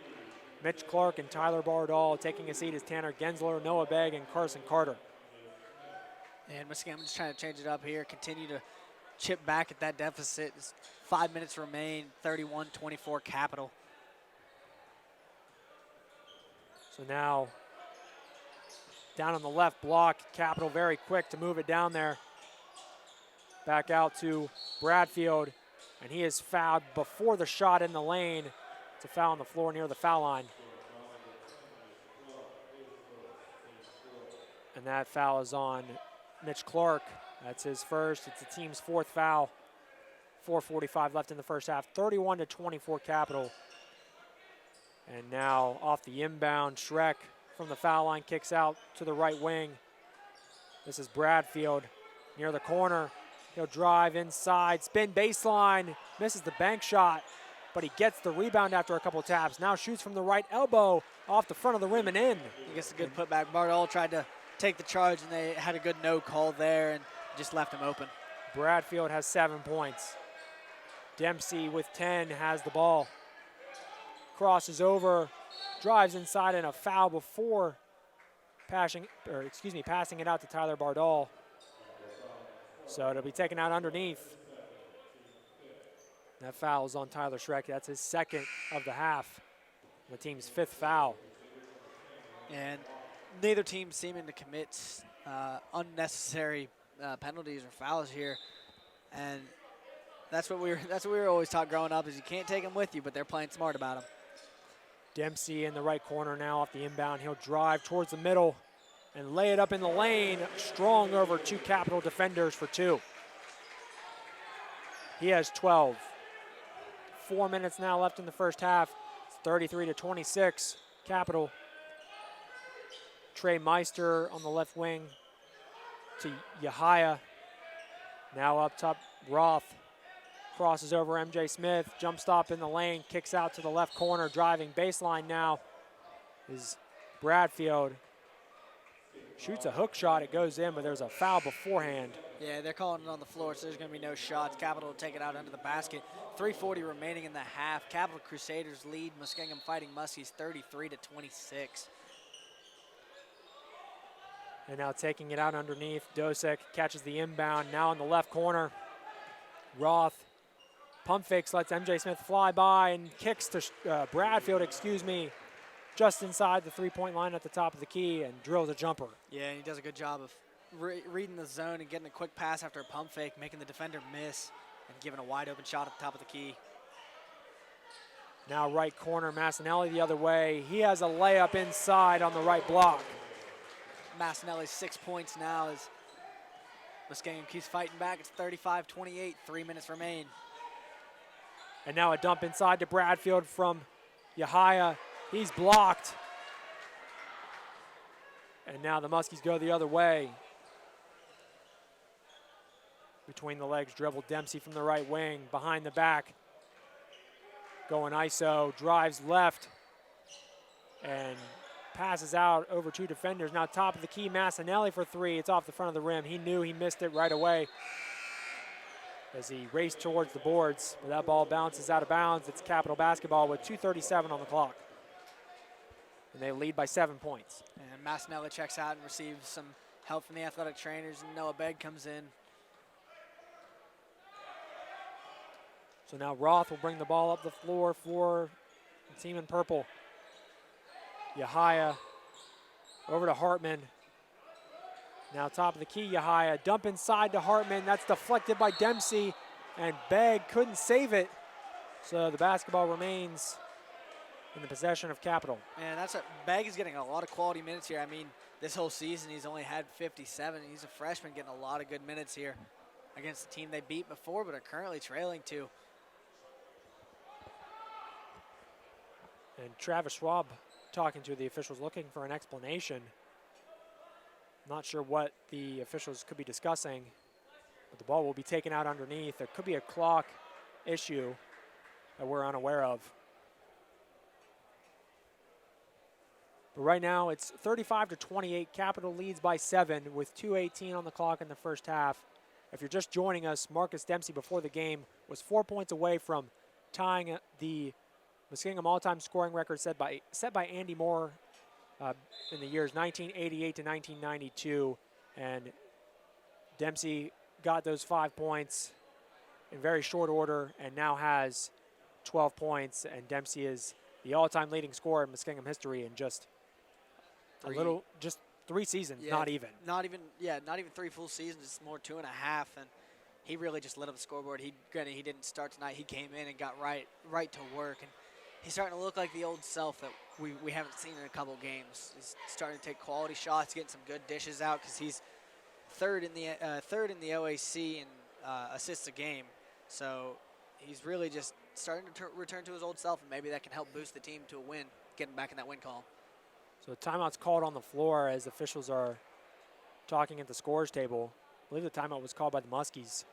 [SPEAKER 1] Mitch Clark, and Tyler Bardall. Taking a seat is Tanner Gensler, Noah Begg, and Carson Carter.
[SPEAKER 2] And Muskingum just trying to change it up here, continue to chip back at that deficit. 5 minutes remain, 31-24 Capital.
[SPEAKER 1] So now down on the left block, Capital very quick to move it down there. Back out to Bradfield, and he is fouled before the shot in the lane. It's a foul on the floor near the foul line. And that foul is on Mitch Clark. That's his first. It's the team's 4th foul. 4:45 left in the first half. 31-24 Capital. And now off the inbound, Schreck from the foul line kicks out to the right wing. This is Bradfield near the corner. He'll drive inside, spin baseline, misses the bank shot. but he gets the rebound after a couple taps. Now shoots from the right elbow off the front of the rim and in.
[SPEAKER 2] He gets a good putback. Bardol tried to take the charge, and they had a good no call there and just left him open.
[SPEAKER 1] Bradfield has 7 points. Dempsey with 10 has the ball. Crosses over, drives inside, and a foul before passing it out to Tyler Bardol. So it'll be taken out underneath. That foul is on Tyler Schreck. That's his second of the half. The team's 5th foul.
[SPEAKER 2] And neither team seeming to commit unnecessary penalties or fouls here. And that's what we were always taught growing up, is you can't take them with you, but they're playing smart about them.
[SPEAKER 1] Dempsey in the right corner now off the inbound. He'll drive towards the middle and lay it up in the lane. Strong over 2 Capital defenders for 2. He has 12. 4 minutes now left in the first half. It's 33-26, Capital. Trey Meister on the left wing to Yahia. Now up top, Roth. Crosses over MJ Smith, jump stop in the lane, kicks out to the left corner, driving baseline now is Bradfield. Shoots a hook shot, it goes in, but there's a foul beforehand.
[SPEAKER 2] Yeah, they're calling it on the floor, so there's going to be no shots. Capital will take it out under the basket. 3:40 remaining in the half. Capital Crusaders lead Muskingum Fighting Muskies 33-26.
[SPEAKER 1] And now taking it out underneath, Dosek catches the inbound, now in the left corner. Roth pump fakes, lets MJ Smith fly by and kicks to Bradfield, just inside the three-point line at the top of the key and drills a jumper.
[SPEAKER 2] Yeah, and he does a good job of reading the zone and getting a quick pass after a pump fake, making the defender miss and giving a wide open shot at the top of the key.
[SPEAKER 1] Now right corner, Massinelli the other way. He has a layup inside on the right block.
[SPEAKER 2] Massinelli's 6 points now as Muskingum keeps fighting back. It's 35-28, 3 minutes remain.
[SPEAKER 1] And now a dump inside to Bradfield from Yahia. He's blocked. And now the Muskies go the other way. Between the legs, dribble Dempsey from the right wing, behind the back. Going ISO, drives left, and passes out over 2 defenders. Now top of the key, Massinelli for 3. It's off the front of the rim. He knew he missed it right away as he raced towards the boards. But that ball bounces out of bounds. It's Capital basketball with 2:37 on the clock. And they lead by 7 points.
[SPEAKER 2] And Massinelli checks out and receives some help from the athletic trainers, and Noah Begg comes in.
[SPEAKER 1] So now Roth will bring the ball up the floor for the team in purple. Yahia over to Hartman. Now top of the key, Yahia. Dump inside to Hartman. That's deflected by Dempsey, and Begg couldn't save it. So the basketball remains in the possession of Capital.
[SPEAKER 2] And Begg is getting a lot of quality minutes here. I mean, this whole season he's only had 57. He's a freshman getting a lot of good minutes here against the team they beat before but are currently trailing to.
[SPEAKER 1] And Travis Schwab talking to the officials, looking for an explanation. Not sure what the officials could be discussing, but the ball will be taken out underneath. There could be a clock issue that we're unaware of. But right now it's 35-28. Capital leads by 7 with 2:18 on the clock in the first half. If you're just joining us, Marcus Dempsey before the game was 4 points away from tying the Muskingum all-time scoring record set by Andy Moore in the years 1988 to 1992. And Dempsey got those 5 points in very short order and now has 12 points. And Dempsey is the all-time leading scorer in Muskingum history in just 3 seasons,
[SPEAKER 2] Yeah,
[SPEAKER 1] not even.
[SPEAKER 2] Not even 3 full seasons. It's more 2.5. And he really just lit up the scoreboard. Granted, he didn't start tonight. He came in and got right to work. And he's starting to look like the old self that we haven't seen in a couple games. He's starting to take quality shots, getting some good dishes out because he's third in the OAC in assists a game. So he's really just starting to return to his old self, and maybe that can help boost the team to a win, getting back in that win column.
[SPEAKER 1] So timeout's called on the floor as officials are talking at the scores table. I believe the timeout was called by the Muskies.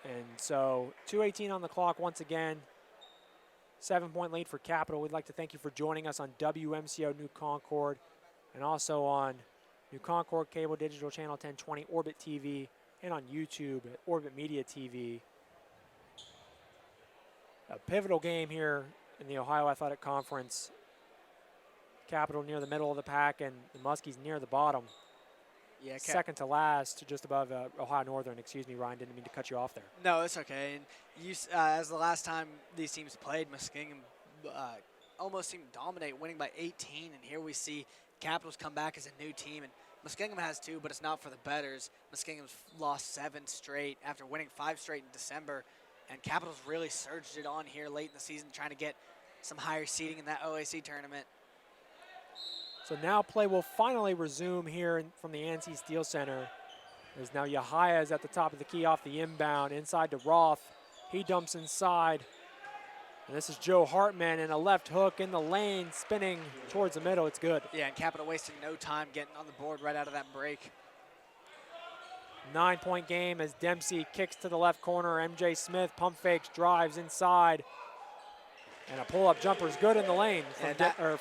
[SPEAKER 1] And so 2:18 on the clock once again. 7-point lead for Capital. We'd like to thank you for joining us on WMCO New Concord and also on New Concord Cable Digital Channel 1020, Orbit TV, and on YouTube at Orbit Media TV. A pivotal game here in the Ohio Athletic Conference. Capital near the middle of the pack and the Muskies near the bottom.
[SPEAKER 2] Yeah,
[SPEAKER 1] second to last, just above Ohio Northern. Excuse me, Ryan, didn't mean to cut you off there.
[SPEAKER 2] No, it's okay. And you, as the last time these teams played, Muskingum almost seemed to dominate, winning by 18. And here we see Capitals come back as a new team. And Muskingum has 2, but it's not for the betters. Muskingum's lost 7 straight after winning 5 straight in December. And Capitals really surged it on here late in the season, trying to get some higher seeding in that OAC tournament.
[SPEAKER 1] So now play will finally resume here from the ANC Steele Center. As now Yahaya is at the top of the key off the inbound, inside to Roth. He dumps inside. And this is Joe Hartman and a left hook in the lane, spinning towards the middle. It's good.
[SPEAKER 2] Yeah, and Capital wasting no time getting on the board right out of that break.
[SPEAKER 1] 9-point game as Dempsey kicks to the left corner. MJ Smith pump fakes, drives inside. And a pull-up jumper is good in the lane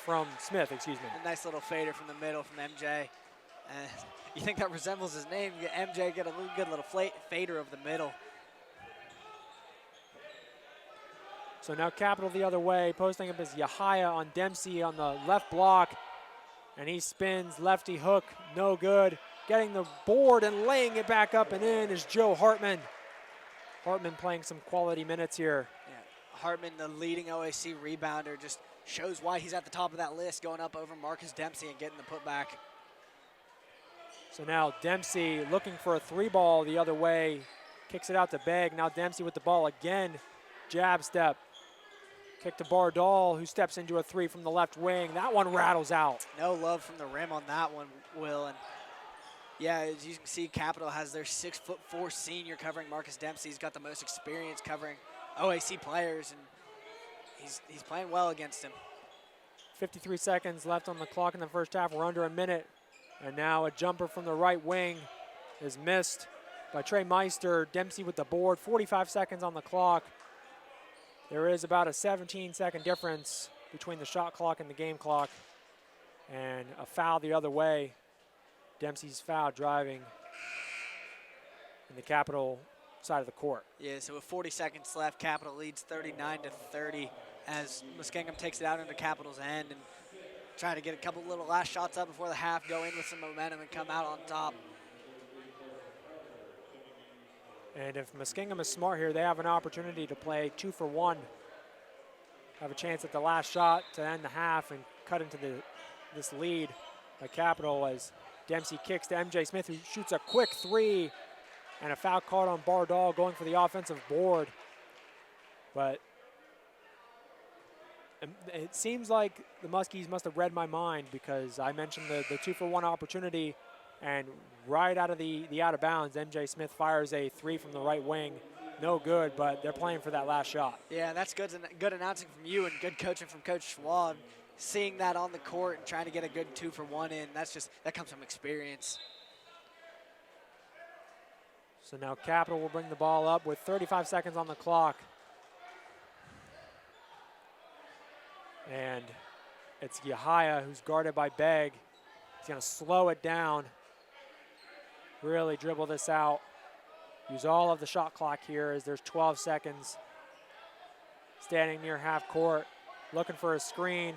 [SPEAKER 1] from Smith, excuse me.
[SPEAKER 2] A nice little fader from the middle from MJ. You think that resembles his name? MJ get a good little fader of the middle.
[SPEAKER 1] So now Capital the other way, posting up is Yahaya on Dempsey on the left block. And he spins, lefty hook, no good. Getting the board and laying it back up and in is Joe Hartman. Hartman playing some quality minutes here.
[SPEAKER 2] Yeah. Hartman, the leading OAC rebounder, just shows why he's at the top of that list, going up over Marcus Dempsey and getting the putback.
[SPEAKER 1] So now Dempsey looking for a 3-ball the other way. Kicks it out to Begg. Now Dempsey with the ball again. Jab step. Kick to Bardal, who steps into a 3 from the left wing. That one rattles out.
[SPEAKER 2] No love from the rim on that one, Will. And yeah, as you can see, Capital has their 6'4" senior covering Marcus Dempsey. He's got the most experience covering OAC players, and he's playing well against him.
[SPEAKER 1] 53 seconds left on the clock in the first half. We're under a minute. And now a jumper from the right wing is missed by Trey Meister. Dempsey with the board. 45 seconds on the clock. There is about a 17-second difference between the shot clock and the game clock. And a foul the other way. Dempsey's foul driving in the Capital side of the court.
[SPEAKER 2] Yeah, so with 40 seconds left, Capital leads 39-30 as Muskingum takes it out into Capital's end and try to get a couple little last shots up before the half, go in with some momentum and come out on top.
[SPEAKER 1] And if Muskingum is smart here, they have an opportunity to play 2 for 1. Have a chance at the last shot to end the half and cut into this lead by Capital as Dempsey kicks to MJ Smith, who shoots a quick 3. And a foul called on Bardal going for the offensive board. But it seems like the Muskies must have read my mind because I mentioned the 2 for 1 opportunity, and right out of the out of bounds, MJ Smith fires a 3 from the right wing. No good, but they're playing for that last shot.
[SPEAKER 2] Yeah, that's good announcing from you and good coaching from Coach Schwab. Seeing that on the court and trying to get a good 2 for 1 in, that comes from experience.
[SPEAKER 1] So now Capital will bring the ball up with 35 seconds on the clock. And it's Yahaya who's guarded by Begg. He's going to slow it down, really dribble this out. Use all of the shot clock here as there's 12 seconds. Standing near half court, looking for a screen.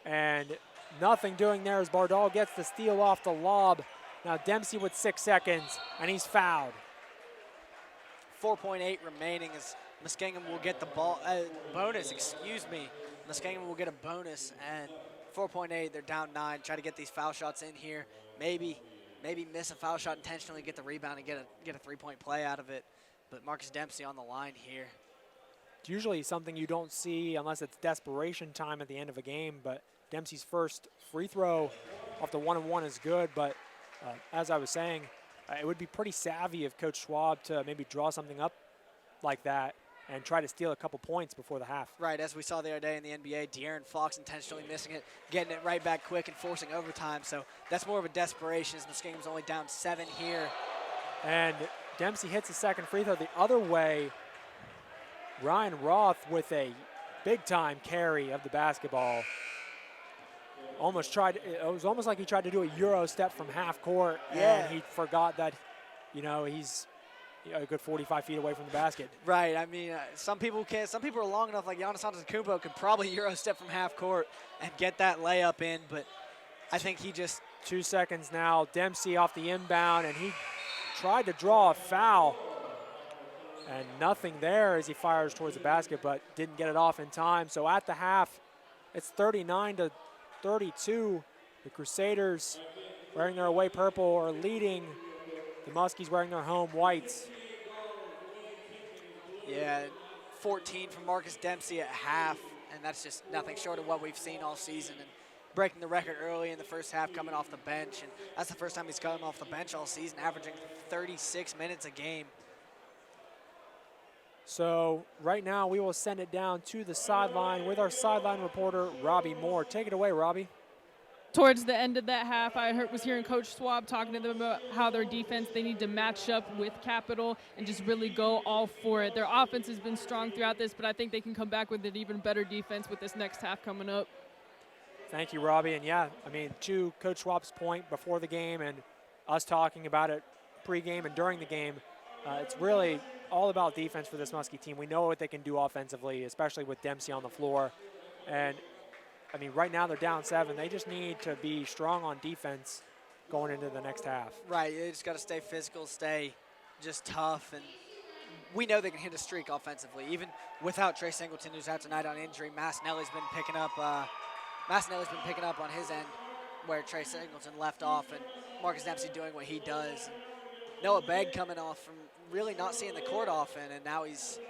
[SPEAKER 1] And nothing doing there as Bardal gets the steal off the lob. Now Dempsey with 6 seconds, and he's fouled.
[SPEAKER 2] 4.8 remaining as Muskingum will get the bonus, Muskingum will get a bonus, and 4.8, they're down 9. Try to get these foul shots in here. Maybe miss a foul shot intentionally, get the rebound and get a 3-point play out of it. But Marcus Dempsey on the line here.
[SPEAKER 1] It's usually something you don't see unless it's desperation time at the end of a game, but Dempsey's first free throw off the 1-and-1 is good, but as I was saying, it would be pretty savvy of Coach Schwab to maybe draw something up like that and try to steal a couple points before the half.
[SPEAKER 2] Right, as we saw the other day in the NBA, De'Aaron Fox intentionally missing it, getting it right back quick and forcing overtime. So that's more of a desperation as Muskingum's only down 7 here.
[SPEAKER 1] And Dempsey hits the second free throw the other way. Ryan Roth with a big-time carry of the basketball. It was almost like he tried to do a Euro step from half court, and he forgot that, he's a good 45 feet away from the basket.
[SPEAKER 2] Right. I mean, some people can't. Some people are long enough, like Giannis Antetokounmpo, could probably Euro step from half court and get that layup in, but I think he just
[SPEAKER 1] 2 seconds now. Dempsey off the inbound, and he tried to draw a foul, and nothing there as he fires towards the basket, but didn't get it off in time. So at the half, it's 39-32. The Crusaders, wearing their away purple, are leading. The Muskies wearing their home whites.
[SPEAKER 2] Yeah, 14 from Marcus Dempsey at half, and that's just nothing short of what we've seen all season. And breaking the record early in the first half, coming off the bench, and that's the first time he's come off the bench all season, averaging 36 minutes a game.
[SPEAKER 1] So right now we will send it down to the sideline with our sideline reporter, Robbie Moore. Take it away, Robbie.
[SPEAKER 5] Towards the end of that half, I was hearing Coach Schwab talking to them about how their defense, they need to match up with Capital and just really go all for it. Their offense has been strong throughout this, but I think they can come back with an even better defense with this next half coming up.
[SPEAKER 1] Thank you, Robbie. And yeah, I mean, to Coach Schwab's point before the game and us talking about it pregame and during the game, it's really all about defense for this Muskie team. We know what they can do offensively, especially with Dempsey on the floor. And I mean, right now they're down 7. They just need to be strong on defense going into the next half.
[SPEAKER 2] Right, you just got to stay physical, stay just tough, and we know they can hit a streak offensively. Even without Trey Singleton, who's out tonight on injury, Massinelli's been picking up on his end where Trey Singleton left off, and Marcus Dempsey doing what he does. And Noah Begg coming off from really not seeing the court often, and now he's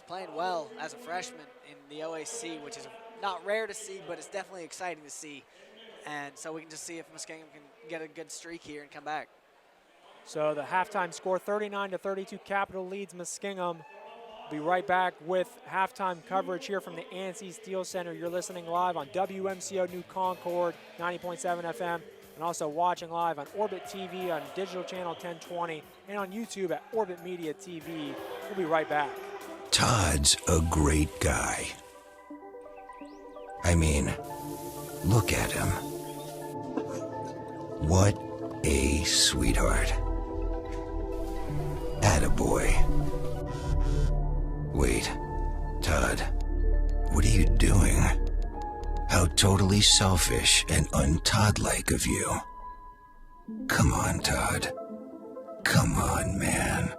[SPEAKER 2] playing well as a freshman in the OAC, which is not rare to see, but it's definitely exciting to see. And so we can just see if Muskingum can get a good streak here and come back.
[SPEAKER 1] So the halftime score, 39-32, Capital leads Muskingum. We'll be right back with halftime coverage here from the ANSI Steele Center. You're listening live on WMCO New Concord, 90.7 FM, and also watching live on Orbit TV on digital channel 1020 and on YouTube at Orbit Media TV. We'll be right back.
[SPEAKER 8] Todd's a great guy. I mean, look at him. What a sweetheart. Attaboy. Wait, Todd, what are you doing? How totally selfish and un-Todd-like of you. Come on, Todd. Come on, man.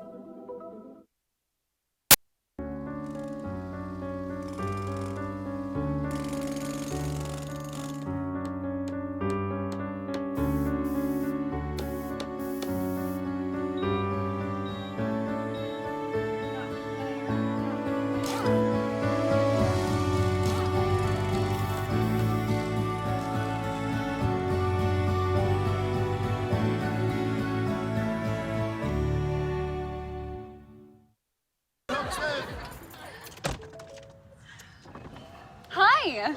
[SPEAKER 3] Hi.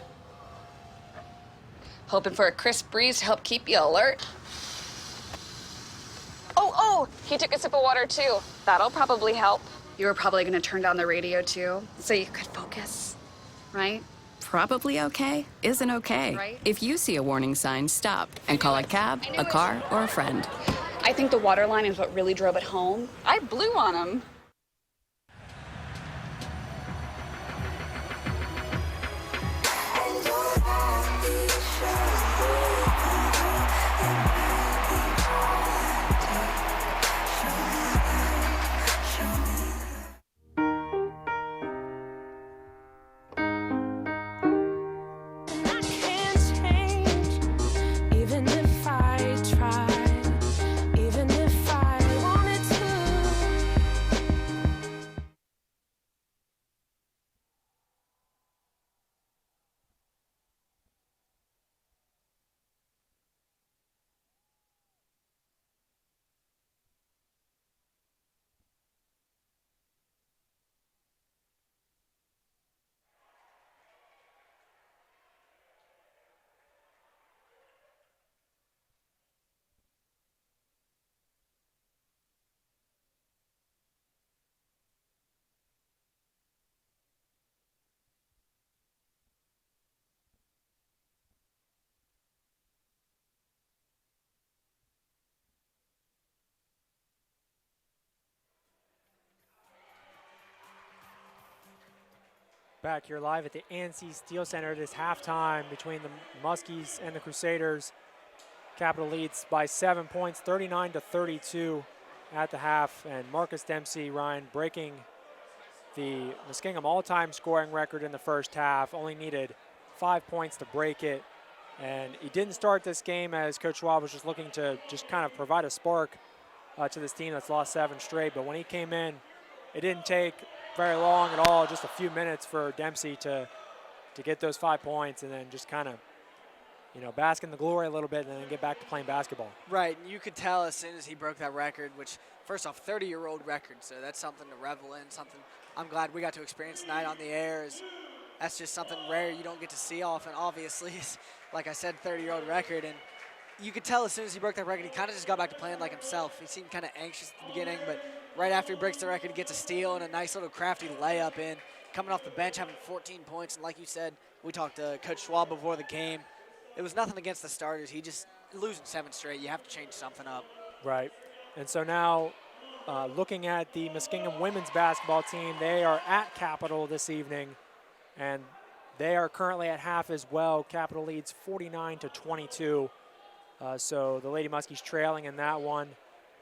[SPEAKER 3] Hoping for a crisp breeze to help keep you alert. Oh, he took a sip of water too. That'll probably help. You were probably gonna turn down the radio too, so you could focus, right?
[SPEAKER 4] Probably okay isn't okay.
[SPEAKER 3] Right.
[SPEAKER 4] If you see a warning sign, stop and call a cab, a car, or a friend.
[SPEAKER 3] I think the water line is what really drove it home. I blew on him.
[SPEAKER 1] Back here live at the ANC Steele Center. It is halftime between the Muskies and the Crusaders. Capital leads by 7 points, 39-32 at the half. And Marcus Dempsey, Ryan, breaking the Muskingum all-time scoring record in the first half. Only needed 5 points to break it. And he didn't start this game as Coach Schwab was just looking to just kind of provide a spark to this team that's lost 7 straight. But when he came in, it didn't take very long at all, just a few minutes for Dempsey to get those 5 points and then just kind of, bask in the glory a little bit and then get back to playing basketball.
[SPEAKER 2] Right, and you could tell as soon as he broke that record, which, first off, 30-year-old record, so that's something to revel in, something I'm glad we got to experience tonight on the air. That's just something rare you don't get to see often, obviously. Like I said, 30-year-old record, and you could tell as soon as he broke that record, he kind of just got back to playing like himself. He seemed kind of anxious at the beginning, but right after he breaks the record, he gets a steal and a nice little crafty layup in, coming off the bench, having 14 points. And like you said, we talked to Coach Schwab before the game. It was nothing against the starters. He just losing 7 straight. You have to change something up.
[SPEAKER 1] Right. And so now looking at the Muskingum women's basketball team, they are at Capital this evening, and they are currently at half as well. Capital leads 49-22. So the Lady Muskies trailing in that one.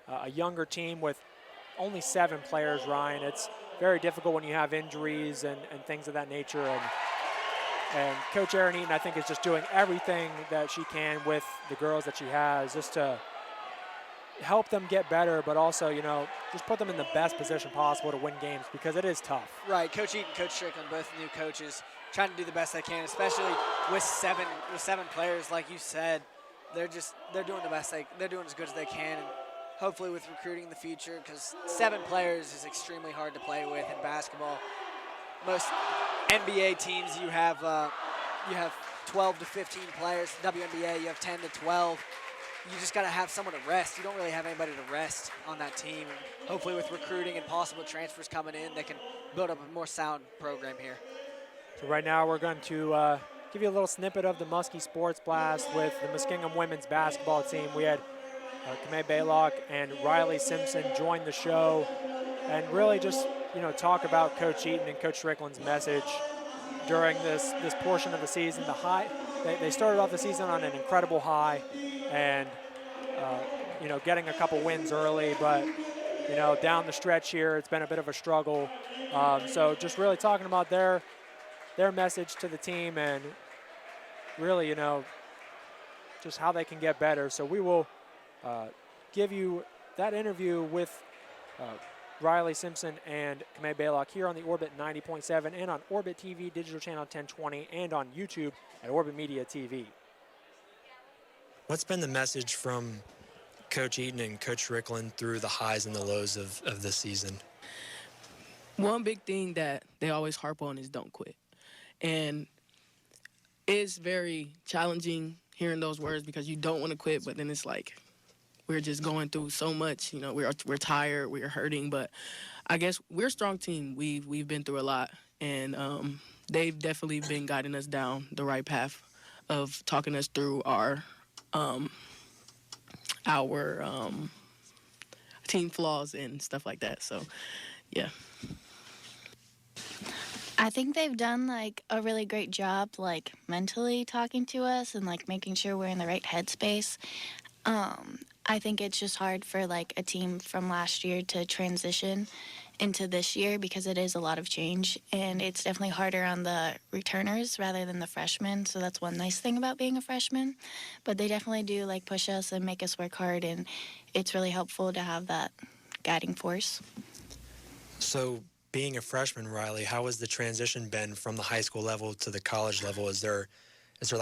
[SPEAKER 1] A younger team with only 7 players, Ryan. It's very difficult when you have injuries and things of that nature. And Coach Erin Eaton, I think, is just doing everything that she can with the girls that she has just to help them get better, but also, just put them in the best position possible to win games because it is tough.
[SPEAKER 2] Right. Coach Eaton, Coach Strickland, both new coaches, trying to do the best they can, especially with seven players, like you said. They're doing the best they're doing as good as they can, and hopefully with recruiting in the future, because 7 players is extremely hard to play with in basketball. Most NBA teams you have 12 to 15 players. WNBA you have 10 to 12. You just got to have someone to rest. You don't really have anybody to rest on that team. And hopefully with recruiting and possible transfers coming in, they can build up a more sound program here.
[SPEAKER 1] So right now we're going to give you a little snippet of the Muskie Sports Blast with the Muskingum women's basketball team. We had Kamei Baylock and Riley Simpson join the show and really just, talk about Coach Eaton and Coach Strickland's message during this portion of the season. They started off the season on an incredible high and, getting a couple wins early, but, down the stretch here, it's been a bit of a struggle. So just really talking about their message to the team and really, just how they can get better. So we will give you that interview with Riley Simpson and Kamei Baylock here on the Orbit 90.7 and on Orbit TV, digital channel 1020, and on YouTube at Orbit Media TV.
[SPEAKER 9] What's been the message from Coach Eaton and Coach Strickland through the highs and the lows of this season?
[SPEAKER 10] One big thing that they always harp on is don't quit. And it's very challenging hearing those words because you don't want to quit, but then it's like we're just going through so much. We're tired, we're hurting, but I guess we're a strong team. We've been through a lot, and they've definitely been guiding us down the right path of talking us through our team flaws and stuff like that. So, yeah.
[SPEAKER 11] I think they've done a really great job mentally talking to us and making sure we're in the right headspace. I think it's just hard for a team from last year to transition into this year because it is a lot of change, and it's definitely harder on the returners rather than the freshmen. So that's one nice thing about being a freshman, but they definitely do push us and make us work hard, and it's really helpful to have that guiding force.
[SPEAKER 9] So being a freshman, Riley, how has the transition been from the high school level to the college level? Is there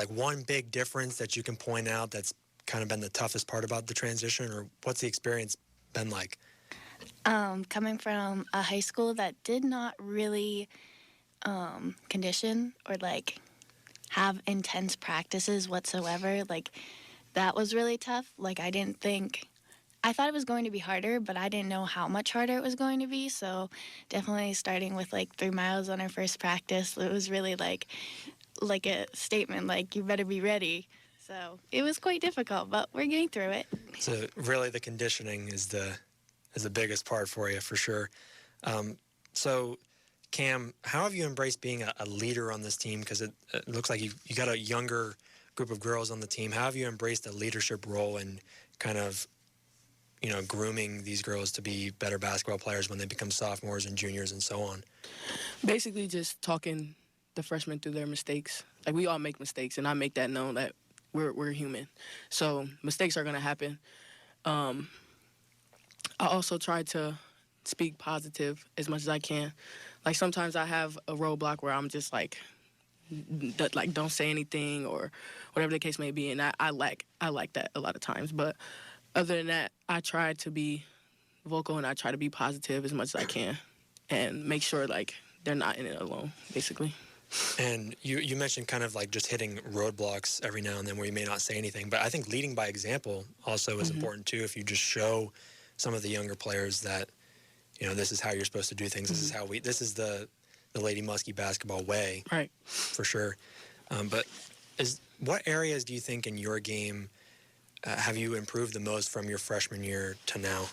[SPEAKER 9] one big difference that you can point out that's kind of been the toughest part about the transition, or what's the experience been like?
[SPEAKER 11] Coming from a high school that did not really condition or have intense practices whatsoever, that was really tough. I thought it was going to be harder, but I didn't know how much harder it was going to be. So definitely starting with 3 miles on our first practice, it was really like a statement, you better be ready. So it was quite difficult, but we're getting through it.
[SPEAKER 9] So really the conditioning is the biggest part for you, for sure. So Cam, how have you embraced being a leader on this team? Because it looks like you got a younger group of girls on the team. How have you embraced a leadership role and kind of, grooming these girls to be better basketball players when they become sophomores and juniors and so on?
[SPEAKER 10] Basically just talking the freshmen through their mistakes. Like, we all make mistakes, and I make that known that we're human. So mistakes are going to happen. I also try to speak positive as much as I can. Like, sometimes I have a roadblock where I'm just like don't say anything or whatever the case may be, and I like that a lot of times. But other than that, I try to be vocal and I try to be positive as much as I can and make sure, like, they're not in it alone, basically.
[SPEAKER 9] And you mentioned kind of like just hitting roadblocks every now and then where you may not say anything, but I think leading by example also is important too. If you just show some of the younger players that, this is how you're supposed to do things. This is the Lady Muskie basketball way.
[SPEAKER 10] Right.
[SPEAKER 9] For sure. But what areas do you think in your game have you improved the most from your freshman year to now?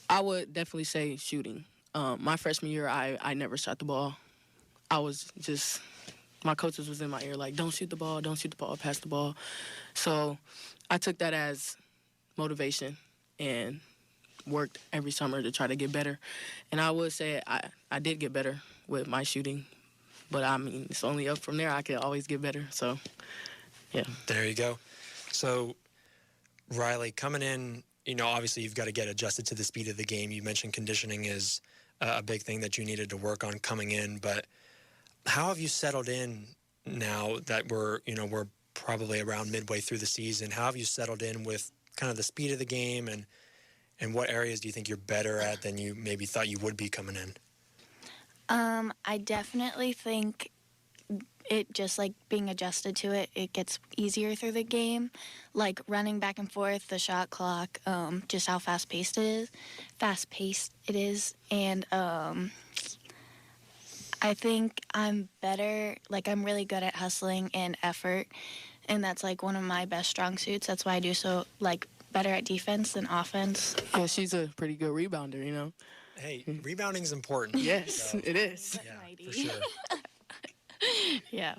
[SPEAKER 10] I would definitely say shooting. My freshman year, I never shot the ball. I was just, my coaches was in my ear like, don't shoot the ball, pass the ball. So I took that as motivation and worked every summer to try to get better. And I would say I did get better with my shooting. But, I mean, it's only up from there. I can always get better. So, yeah.
[SPEAKER 9] There you go. So, Riley, coming in, obviously you've got to get adjusted to the speed of the game. You mentioned conditioning is a big thing that you needed to work on coming in. But how have you settled in now that we're probably around midway through the season? How have you settled in with kind of the speed of the game, and what areas do you think you're better at than you maybe thought you would be coming in?
[SPEAKER 11] I definitely think it just like being adjusted to it, it gets easier through the game. Like running back and forth, the shot clock, just how fast-paced it is. And I think I'm better, like I'm really good at hustling and effort. And that's like one of my best strong suits. That's why I do so like better at defense than offense.
[SPEAKER 10] Yeah, she's a pretty good rebounder,
[SPEAKER 9] Hey, rebounding is important.
[SPEAKER 10] Yes,
[SPEAKER 9] so.
[SPEAKER 10] It is.
[SPEAKER 9] Yeah, for sure.
[SPEAKER 11] Yeah,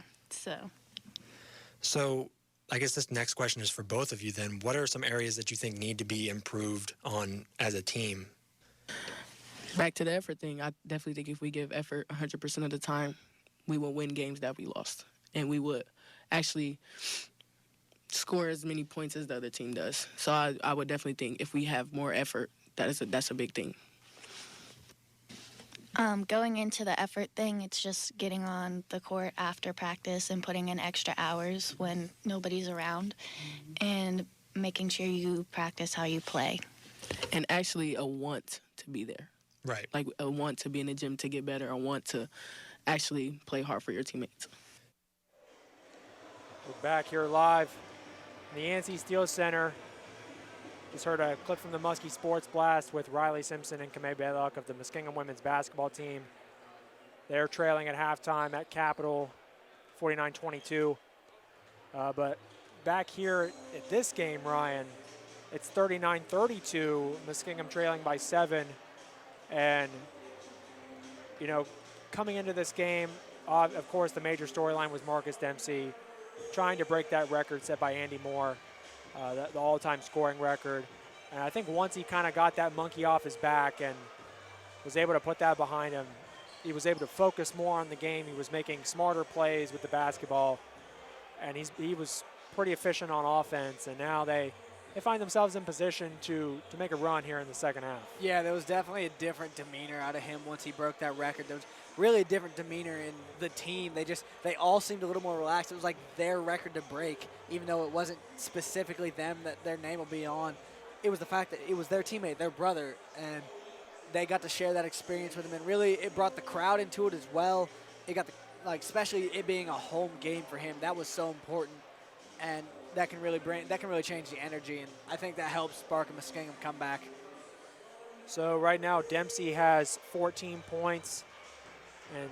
[SPEAKER 9] So I guess this next question is for both of you then. What are some areas that you think need to be improved on as a team?
[SPEAKER 10] Back to the effort thing. I definitely think if we give effort 100% of the time, we will win games that we lost. And we would actually score as many points as the other team does. So I would definitely think if we have more effort, that's a big thing.
[SPEAKER 11] Going into the effort thing, it's just getting on the court after practice and putting in extra hours when nobody's around and making sure you practice how you play.
[SPEAKER 10] And actually a want to be there.
[SPEAKER 9] Right.
[SPEAKER 10] Like a want to be in the gym to get better, a want to actually play hard for your teammates.
[SPEAKER 1] We're back here live in the NC Steele Center. Just heard a clip from the Muskie Sports Blast with Riley Simpson and Kamei Baylock of the Muskingum women's basketball team. They're trailing at halftime at Capitol, 49-22. But back here at this game, Ryan, it's 39-32, Muskingum trailing by 7. And, coming into this game, of course, the major storyline was Marcus Dempsey trying to break that record set by Andy Moore. The all-time scoring record. And I think once he kind of got that monkey off his back and was able to put that behind him, he was able to focus more on the game. He was making smarter plays with the basketball, and he was pretty efficient on offense. And now they find themselves in position to make a run here in the second half.
[SPEAKER 2] Yeah, there was definitely a different demeanor out of him once he broke that record. There was really a different demeanor in the team. They all seemed a little more relaxed. It was like their record to break, even though it wasn't specifically them that their name will be on. It was the fact that it was their teammate, their brother, and they got to share that experience with him. And really, it brought the crowd into it as well. It got especially it being a home game for him. That was so important, and that can really change the energy. And I think that helps spark a Muskingum comeback.
[SPEAKER 1] So right now, Dempsey has 14 points and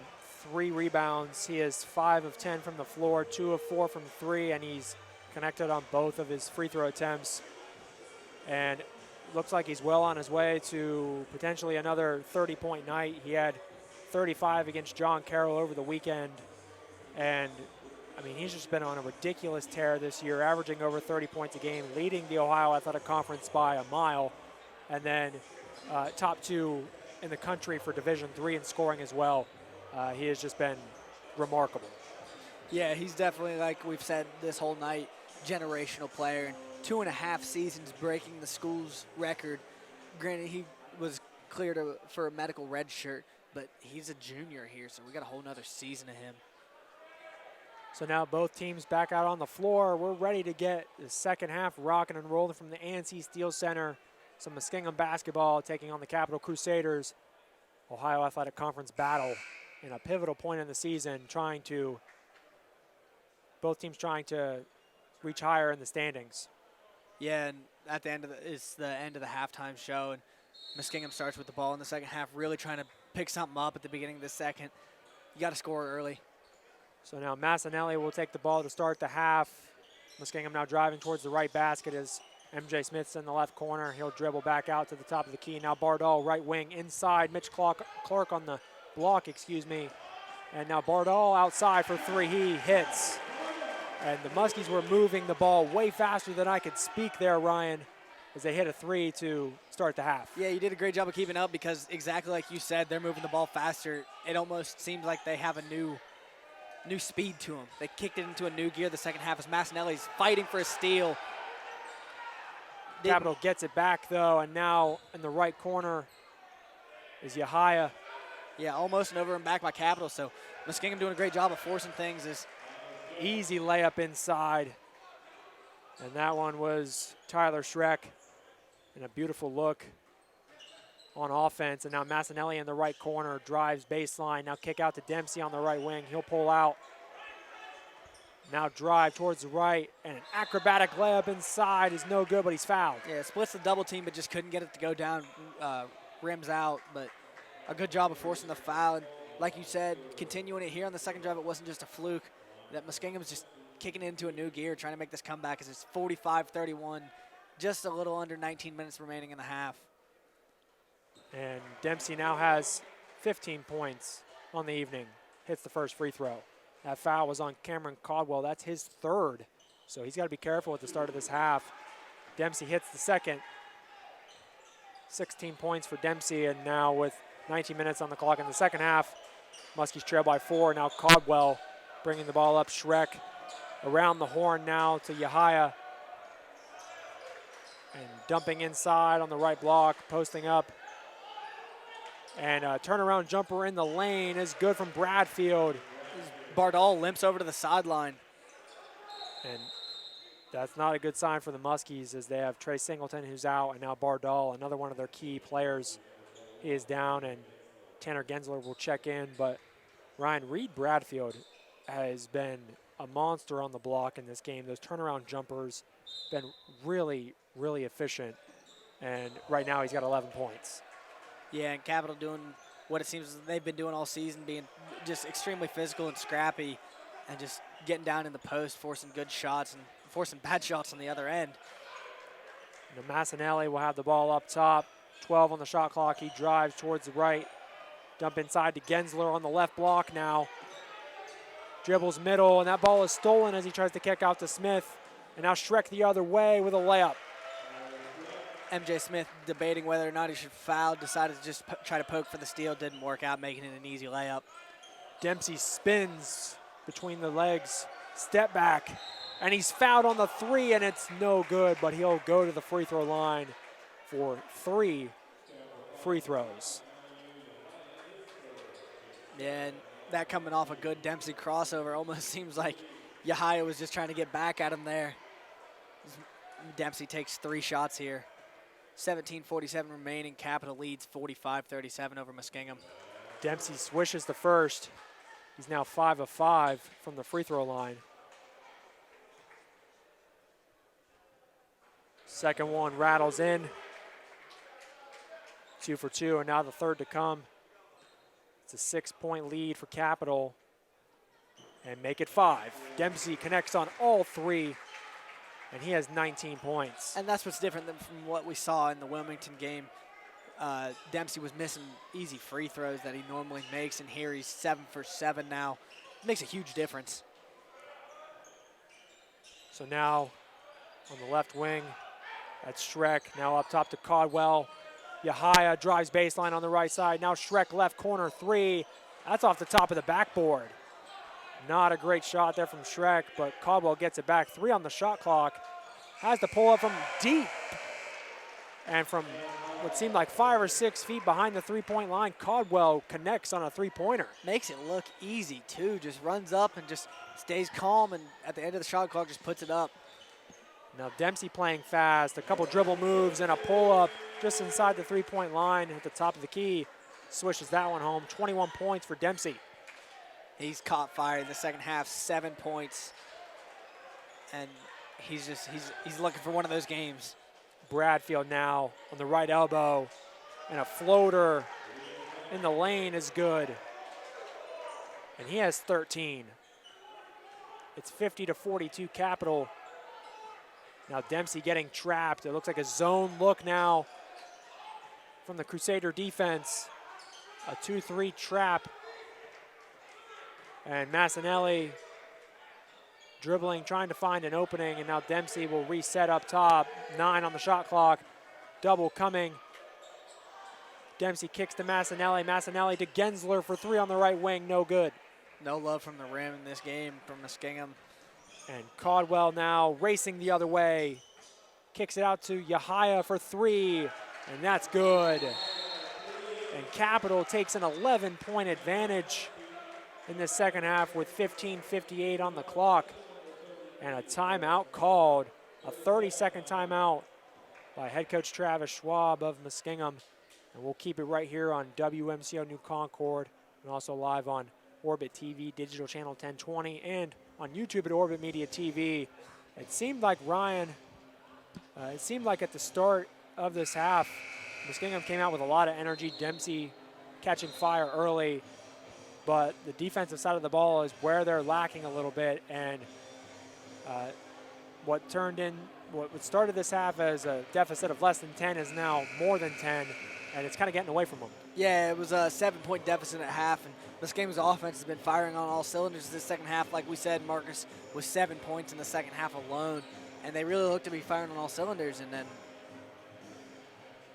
[SPEAKER 1] 3 rebounds. He is 5 of 10 from the floor, 2 of 4 from 3, and he's connected on both of his free throw attempts. And looks like he's well on his way to potentially another 30-point night. He had 35 against John Carroll over the weekend. And, I mean, he's just been on a ridiculous tear this year, averaging over 30 points a game, leading the Ohio Athletic Conference by a mile, and then top 2 in the country for Division III in scoring as well. He has just been remarkable.
[SPEAKER 2] Yeah, he's definitely, like we've said this whole night, generational player. And 2.5 seasons breaking the school's record. Granted, he was cleared for a medical red shirt, but he's a junior here, so we got a whole nother season of him.
[SPEAKER 1] So now both teams back out on the floor. We're ready to get the second half rocking and rolling from the ANC Steele Center. Some Muskingum basketball taking on the Capital Crusaders. Ohio Athletic Conference battle in a pivotal point in the season, both teams trying to reach higher in the standings.
[SPEAKER 2] Yeah, and at the end of it's the end of the halftime show, and Muskingum starts with the ball in the second half, really trying to pick something up at the beginning of the second. You got to score early.
[SPEAKER 1] So now Massanelli will take the ball to start the half. Muskingum now driving towards the right basket as MJ Smith's in the left corner. He'll dribble back out to the top of the key. Now Bardal, right wing, inside. Mitch Clark on the block, And now Bardal outside for 3. He hits. And the Muskies were moving the ball way faster than I could speak there, Ryan, as they hit a 3 to start the half.
[SPEAKER 2] Yeah, you did a great job of keeping up because exactly like you said, they're moving the ball faster. It almost seems like they have a new speed to them. They kicked it into a new gear the second half as Massanelli's fighting for a steal.
[SPEAKER 1] Capital gets it back, though, and now in the right corner is Yahaya.
[SPEAKER 2] Yeah, almost an over and back by Capital, so Muskingum doing a great job of forcing things.
[SPEAKER 1] Easy layup inside. And that one was Tyler Schreck. And a beautiful look on offense. And now Massanelli in the right corner, drives baseline. Now kick out to Dempsey on the right wing. He'll pull out. Now drive towards the right. And an acrobatic layup inside is no good, but he's fouled.
[SPEAKER 2] Yeah, splits the double team, but just couldn't get it to go down. Rims out, but a good job of forcing the foul. And like you said, continuing it here on the second drive, it wasn't just a fluke. That Muskingum's just kicking into a new gear, trying to make this comeback as it's 45-31, just a little under 19 minutes remaining in the half.
[SPEAKER 1] And Dempsey now has 15 points on the evening, hits the first free throw. That foul was on Cameron Caldwell. That's his 3rd, so he's got to be careful at the start of this half. Dempsey hits the second. 16 points for Dempsey, and now with 19 minutes on the clock in the second half, Muskies trail by 4. Now Caldwell bringing the ball up. Schreck around the horn now to Yahaya. And dumping inside on the right block, posting up. And a turnaround jumper in the lane is good from Bradfield.
[SPEAKER 2] Bardal limps over to the sideline.
[SPEAKER 1] And that's not a good sign for the Muskies as they have Trey Singleton who's out, and now Bardal, another one of their key players, he is down, and Tanner Gensler will check in. But Ryan, Reed Bradfield has been a monster on the block in this game. Those turnaround jumpers been really, really efficient. And right now he's got 11 points.
[SPEAKER 2] Yeah, and Capital doing what it seems they've been doing all season, being just extremely physical and scrappy and just getting down in the post, forcing good shots and forcing bad shots on the other end.
[SPEAKER 1] And Massanelli will have the ball up top. 12 on the shot clock. He drives towards the right. Dump inside to Gensler on the left block now. Dribbles middle, and that ball is stolen as he tries to kick out to Smith. And now Schreck the other way with a layup.
[SPEAKER 2] MJ Smith debating whether or not he should foul, decided to just try to poke for the steal, didn't work out, making it an easy layup.
[SPEAKER 1] Dempsey spins between the legs, step back, and he's fouled on the 3, and it's no good, but he'll go to the free throw line for 3 free throws.
[SPEAKER 2] Yeah, and that coming off a good Dempsey crossover almost seems like Yahaya was just trying to get back at him there. Dempsey takes 3 shots here. 17:47 remaining. Capital leads 45-37 over Muskingum.
[SPEAKER 1] Dempsey swishes the first. He's now 5 of 5 from the free throw line. Second one rattles in. 2 for 2, and now the third to come. It's a 6-point lead for Capital, and make it 5. Dempsey connects on all 3, and he has 19 points.
[SPEAKER 2] And that's what's different than from what we saw in the Wilmington game. Dempsey was missing easy free throws that he normally makes, and here he's 7 for 7 now. Makes a huge difference.
[SPEAKER 1] So now on the left wing, that's Schreck. Now up top to Caldwell. Yahaya drives baseline on the right side. Now Schreck left corner three. That's off the top of the backboard. Not a great shot there from Schreck, but Caldwell gets it back. 3 on the shot clock. Has the pull up from deep. And from what seemed like 5 or 6 feet behind the three-point line, Caldwell connects on a three-pointer.
[SPEAKER 2] Makes it look easy, too. Just runs up and just stays calm, and at the end of the shot clock just puts it up.
[SPEAKER 1] Now Dempsey playing fast. A couple dribble moves and a pull-up just inside the three-point line at the top of the key. Swishes that one home. 21 points for Dempsey.
[SPEAKER 2] He's caught fire in the second half, 7 points. And he's looking for one of those games.
[SPEAKER 1] Bradfield now on the right elbow, and a floater in the lane is good. And he has 13. It's 50-42 Capital. Now Dempsey getting trapped. It looks like a zone look now from the Crusader defense. A 2-3 trap. And Massinelli dribbling, trying to find an opening, and now Dempsey will reset up top. 9 on the shot clock. Double coming. Dempsey kicks to Massinelli. Massinelli to Gensler for 3 on the right wing. No good.
[SPEAKER 2] No love from the rim in this game from Muskingum.
[SPEAKER 1] And Caldwell now racing the other way. Kicks it out to Yahaya for 3, and that's good. And Capital takes an 11-point advantage in the second half with 15:58 on the clock. And a timeout called, a 30-second timeout by head coach Travis Schwab of Muskingum. And we'll keep it right here on WMCO New Concord and also live on Orbit TV, digital channel 1020, and on YouTube at Orbit Media TV. It seemed like Ryan, at the start of this half, Muskingum came out with a lot of energy. Dempsey catching fire early, but the defensive side of the ball is where they're lacking a little bit. And what started this half as a deficit of less than 10 is now more than 10, and it's kind of getting away from them.
[SPEAKER 2] Yeah, it was a 7-point deficit at half, and Muskingum's offense has been firing on all cylinders this second half. Like we said, Marcus was 7 points in the second half alone, and they really look to be firing on all cylinders.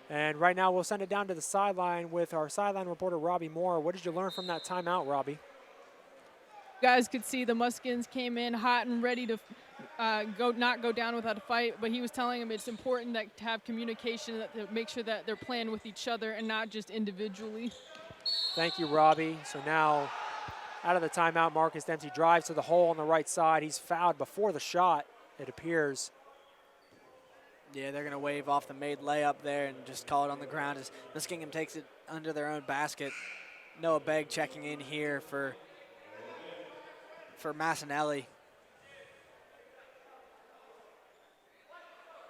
[SPEAKER 1] And right now we'll send it down to the sideline with our sideline reporter, Robbie Moore. What did you learn from that timeout, Robbie?
[SPEAKER 5] You guys could see the Muskins came in hot and ready to not go down without a fight, but he was telling them it's important to have communication, to make sure that they're playing with each other and not just individually.
[SPEAKER 1] Thank you, Robbie. So now out of the timeout, Marcus Dempsey drives to the hole on the right side. He's fouled before the shot, it appears.
[SPEAKER 2] Yeah, they're going to wave off the made layup there and just call it on the ground as Muskingum takes it under their own basket. Noah Begg checking in here for Massinelli.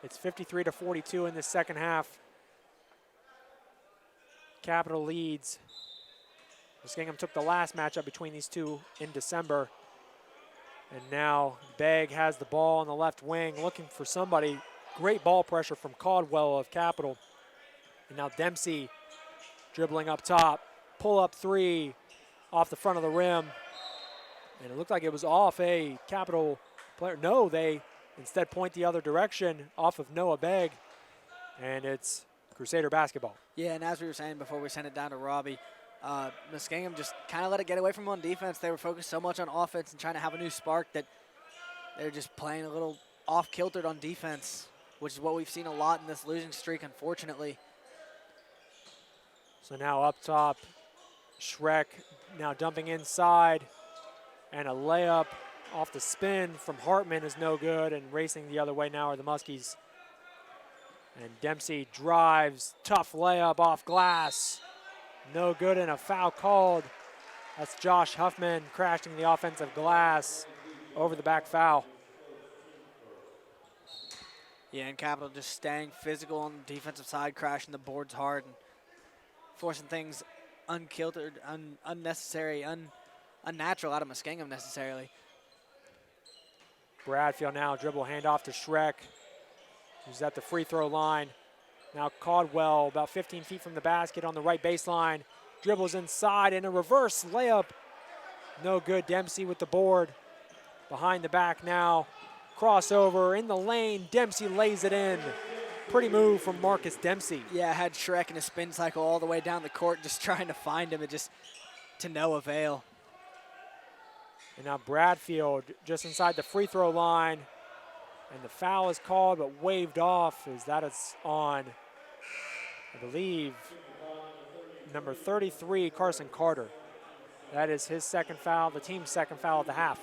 [SPEAKER 1] It's 53-42 in the second half. Capital leads. Muskingum took the last matchup between these two in December. And now Begg has the ball on the left wing, looking for somebody. Great ball pressure from Caldwell of Capital. And now Dempsey dribbling up top. Pull up 3 off the front of the rim. And it looked like it was off a Capital player. No, they instead point the other direction off of Noah Begg. And it's Crusader basketball.
[SPEAKER 2] Yeah, and as we were saying before we sent it down to Robbie, Muskingum just kind of let it get away from them on defense. They were focused so much on offense and trying to have a new spark that they're just playing a little off-kiltered on defense, which is what we've seen a lot in this losing streak, unfortunately.
[SPEAKER 1] So now up top, Schreck now dumping inside, and a layup off the spin from Hartman is no good, and racing the other way now are the Muskies. And Dempsey drives, tough layup off glass. No good, and a foul called. That's Josh Huffman crashing the offensive glass over the back foul.
[SPEAKER 2] Yeah, and Capital just staying physical on the defensive side, crashing the boards hard and forcing things unkiltered, unnecessary, unnatural out of Muskingum necessarily.
[SPEAKER 1] Bradfield now dribble handoff to Schreck, who's at the free throw line. Now Caldwell about 15 feet from the basket on the right baseline. Dribbles inside and a reverse layup. No good. Dempsey with the board. Behind the back now. Crossover in the lane. Dempsey lays it in. Pretty move from Marcus Dempsey.
[SPEAKER 2] Yeah, had Shrek in a spin cycle all the way down the court, just trying to find him, and just to no avail.
[SPEAKER 1] And now Bradfield just inside the free throw line. And the foul is called but waved off as that is on, I believe, number 33, Carson Carter. That is his second foul, the team's second foul of the half.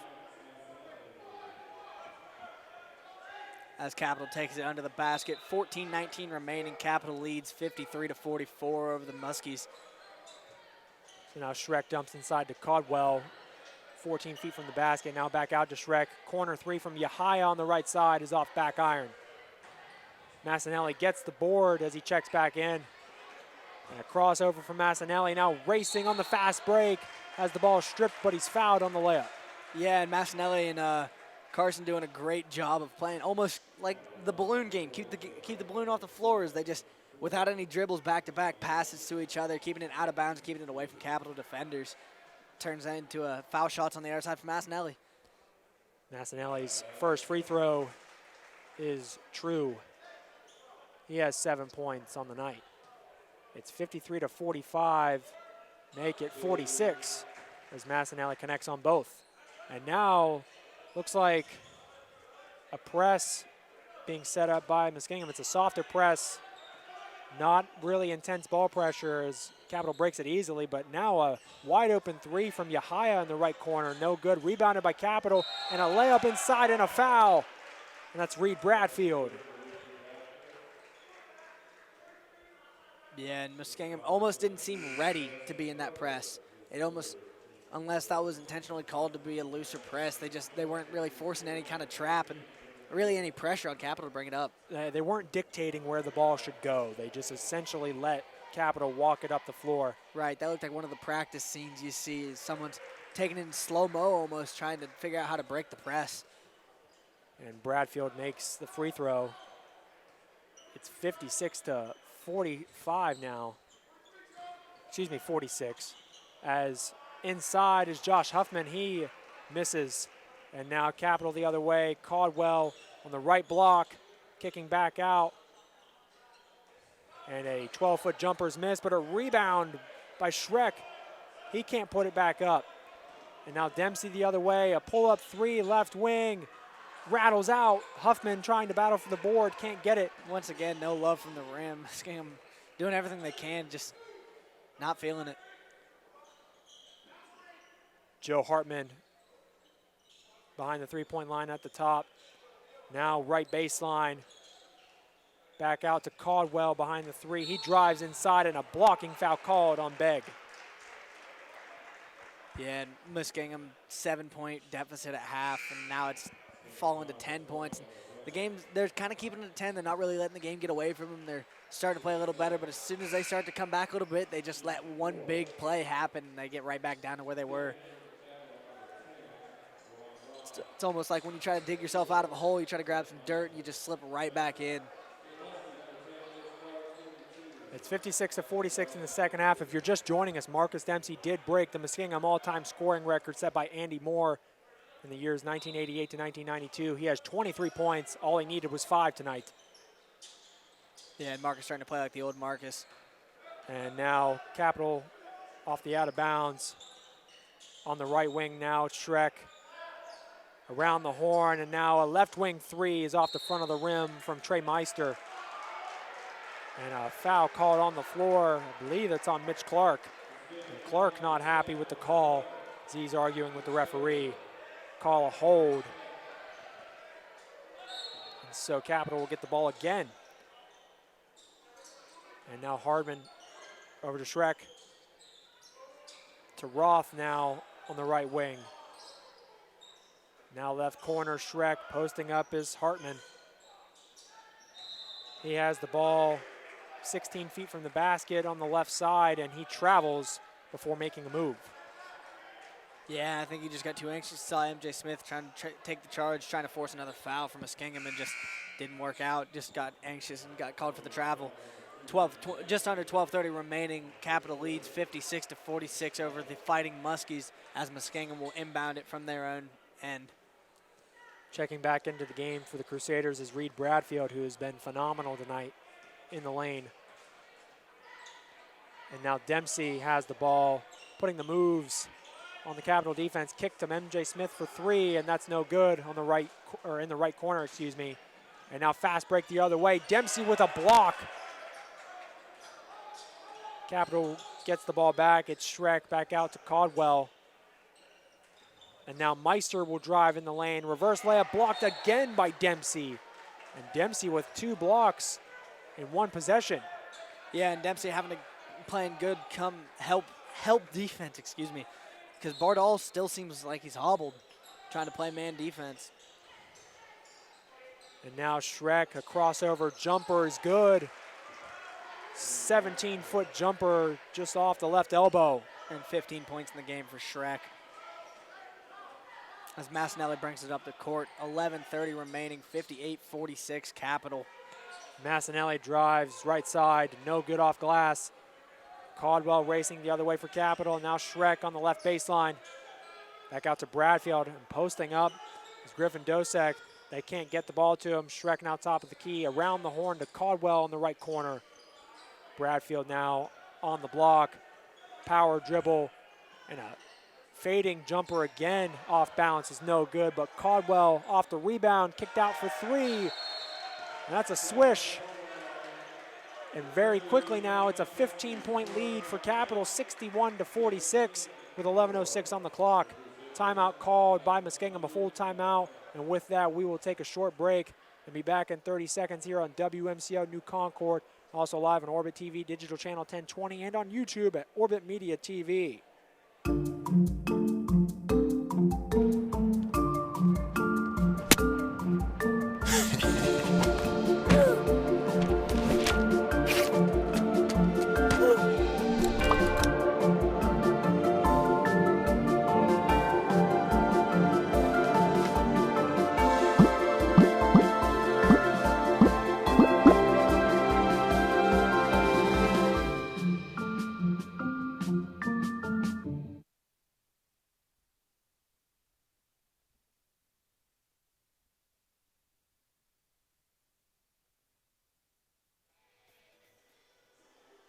[SPEAKER 2] As Capital takes it under the basket, 14-19 remaining. Capital leads 53-44 over the Muskies.
[SPEAKER 1] So now Shrek dumps inside to Caldwell, 14 feet from the basket. Now back out to Shrek. Corner three from Yahaya on the right side is off back iron. Massanelli gets the board as he checks back in. And a crossover from Massanelli, now racing on the fast break. Has the ball stripped, but he's fouled on the layup.
[SPEAKER 2] Yeah, and Massanelli and Carson doing a great job of playing, almost like the balloon game. Keep the balloon off the floor as they just, without any dribbles, back-to-back passes to each other, keeping it out of bounds, keeping it away from Capital defenders. Turns into a foul shots on the other side for Massanelli.
[SPEAKER 1] Massanelli's first free throw is true. He has 7 points on the night. It's 53-45. Make it 46 as Massanelli connects on both. And now looks like a press being set up by Muskingum. It's a softer press, not really intense ball pressure as Capital breaks it easily, but now a wide open three from Yahaya in the right corner. No good. Rebounded by Capital and a layup inside and a foul. And that's Reed Bradfield.
[SPEAKER 2] Yeah, and Muskingum almost didn't seem ready to be in that press. It almost, unless that was intentionally called to be a looser press, they weren't really forcing any kind of trap and really any pressure on Capital to bring it up.
[SPEAKER 1] They weren't dictating where the ball should go. They just essentially let Capital walk it up the floor.
[SPEAKER 2] Right, that looked like one of the practice scenes you see is someone's taking it in slow-mo almost, trying to figure out how to break the press.
[SPEAKER 1] And Bradfield makes the free throw. It's 56-45 now. Excuse me, 46. As inside is Josh Huffman. He misses. And now Capital the other way. Caldwell on the right block, kicking back out. And a 12-foot jumper's miss, but a rebound by Shrek. He can't put it back up. And now Dempsey the other way. A pull-up three, left wing. Rattles out. Huffman trying to battle for the board, can't get it.
[SPEAKER 2] Once again, no love from the rim. Muskingum doing everything they can, just not feeling it.
[SPEAKER 1] Joe Hartman behind the three-point line at the top. Now right baseline. Back out to Caldwell behind the three. He drives inside and a blocking foul called on Begg.
[SPEAKER 2] Yeah, and Muskingum 7-point deficit at half, and now it's fallen to 10 points. The game, they're kind of keeping it at 10. They're not really letting the game get away from them. They're starting to play a little better, but as soon as they start to come back a little bit, they just let one big play happen, and they get right back down to where they were. It's almost like when you try to dig yourself out of a hole, you try to grab some dirt, and you just slip right back in.
[SPEAKER 1] It's 56-46 in the second half. If you're just joining us, Marcus Dempsey did break the Muskingum all-time scoring record set by Andy Moore in the years 1988 to 1992. He has 23 points. All he needed was 5 tonight.
[SPEAKER 2] Yeah, and Marcus starting to play like the old Marcus.
[SPEAKER 1] And now Capital off the out of bounds. On the right wing now, it's Shrek. Around the horn, and now a left wing three is off the front of the rim from Trey Meister. And a foul called on the floor. I believe it's on Mitch Clark. And Clark not happy with the call as he's arguing with the referee. Call a hold. And so Capital will get the ball again. And now Hardman over to Shrek. To Roth now on the right wing. Now left corner, Shrek posting up is Hartman. He has the ball 16 feet from the basket on the left side, and he travels before making a move.
[SPEAKER 2] Yeah, I think he just got too anxious. Saw MJ Smith trying to take the charge, trying to force another foul from Muskingum, and just didn't work out. Just got anxious and got called for the travel. just under 12:30 remaining. Capital leads 56-46 over the Fighting Muskies as Muskingum will inbound it from their own end.
[SPEAKER 1] Checking back into the game for the Crusaders is Reed Bradfield, who has been phenomenal tonight in the lane. And now Dempsey has the ball, putting the moves on the Capital defense. Kick to MJ Smith for 3, and that's no good on the right, or in the right corner, excuse me. And now fast break the other way. Dempsey with a block. Capital gets the ball back. It's Schreck back out to Caldwell. And now Meister will drive in the lane. Reverse layup blocked again by Dempsey. And Dempsey with 2 blocks in 1 possession.
[SPEAKER 2] Yeah, and Dempsey having to playing good help defense, excuse me. Because Bardal still seems like he's hobbled, trying to play man defense.
[SPEAKER 1] And now Schreck, a crossover jumper is good. 17-foot jumper just off the left elbow.
[SPEAKER 2] And 15 points in the game for Schreck. As Massinelli brings it up the court, 11:30 remaining, 58-46 Capital.
[SPEAKER 1] Massinelli drives right side, no good off glass. Caldwell racing the other way for Capital. Now Schreck on the left baseline. Back out to Bradfield and posting up is Griffin Dosek. They can't get the ball to him. Schreck now top of the key, around the horn to Caldwell in the right corner. Bradfield now on the block. Power dribble and a fading jumper again off balance is no good, but Caldwell off the rebound, kicked out for 3. And that's a swish. And very quickly now, it's a 15-point lead for Capital, 61-46 with 11:06 on the clock. Timeout called by Muskingum, a full timeout. And with that, we will take a short break and be back in 30 seconds here on WMCO New Concord. Also live on Orbit TV, digital channel 1020, and on YouTube at Orbit Media TV.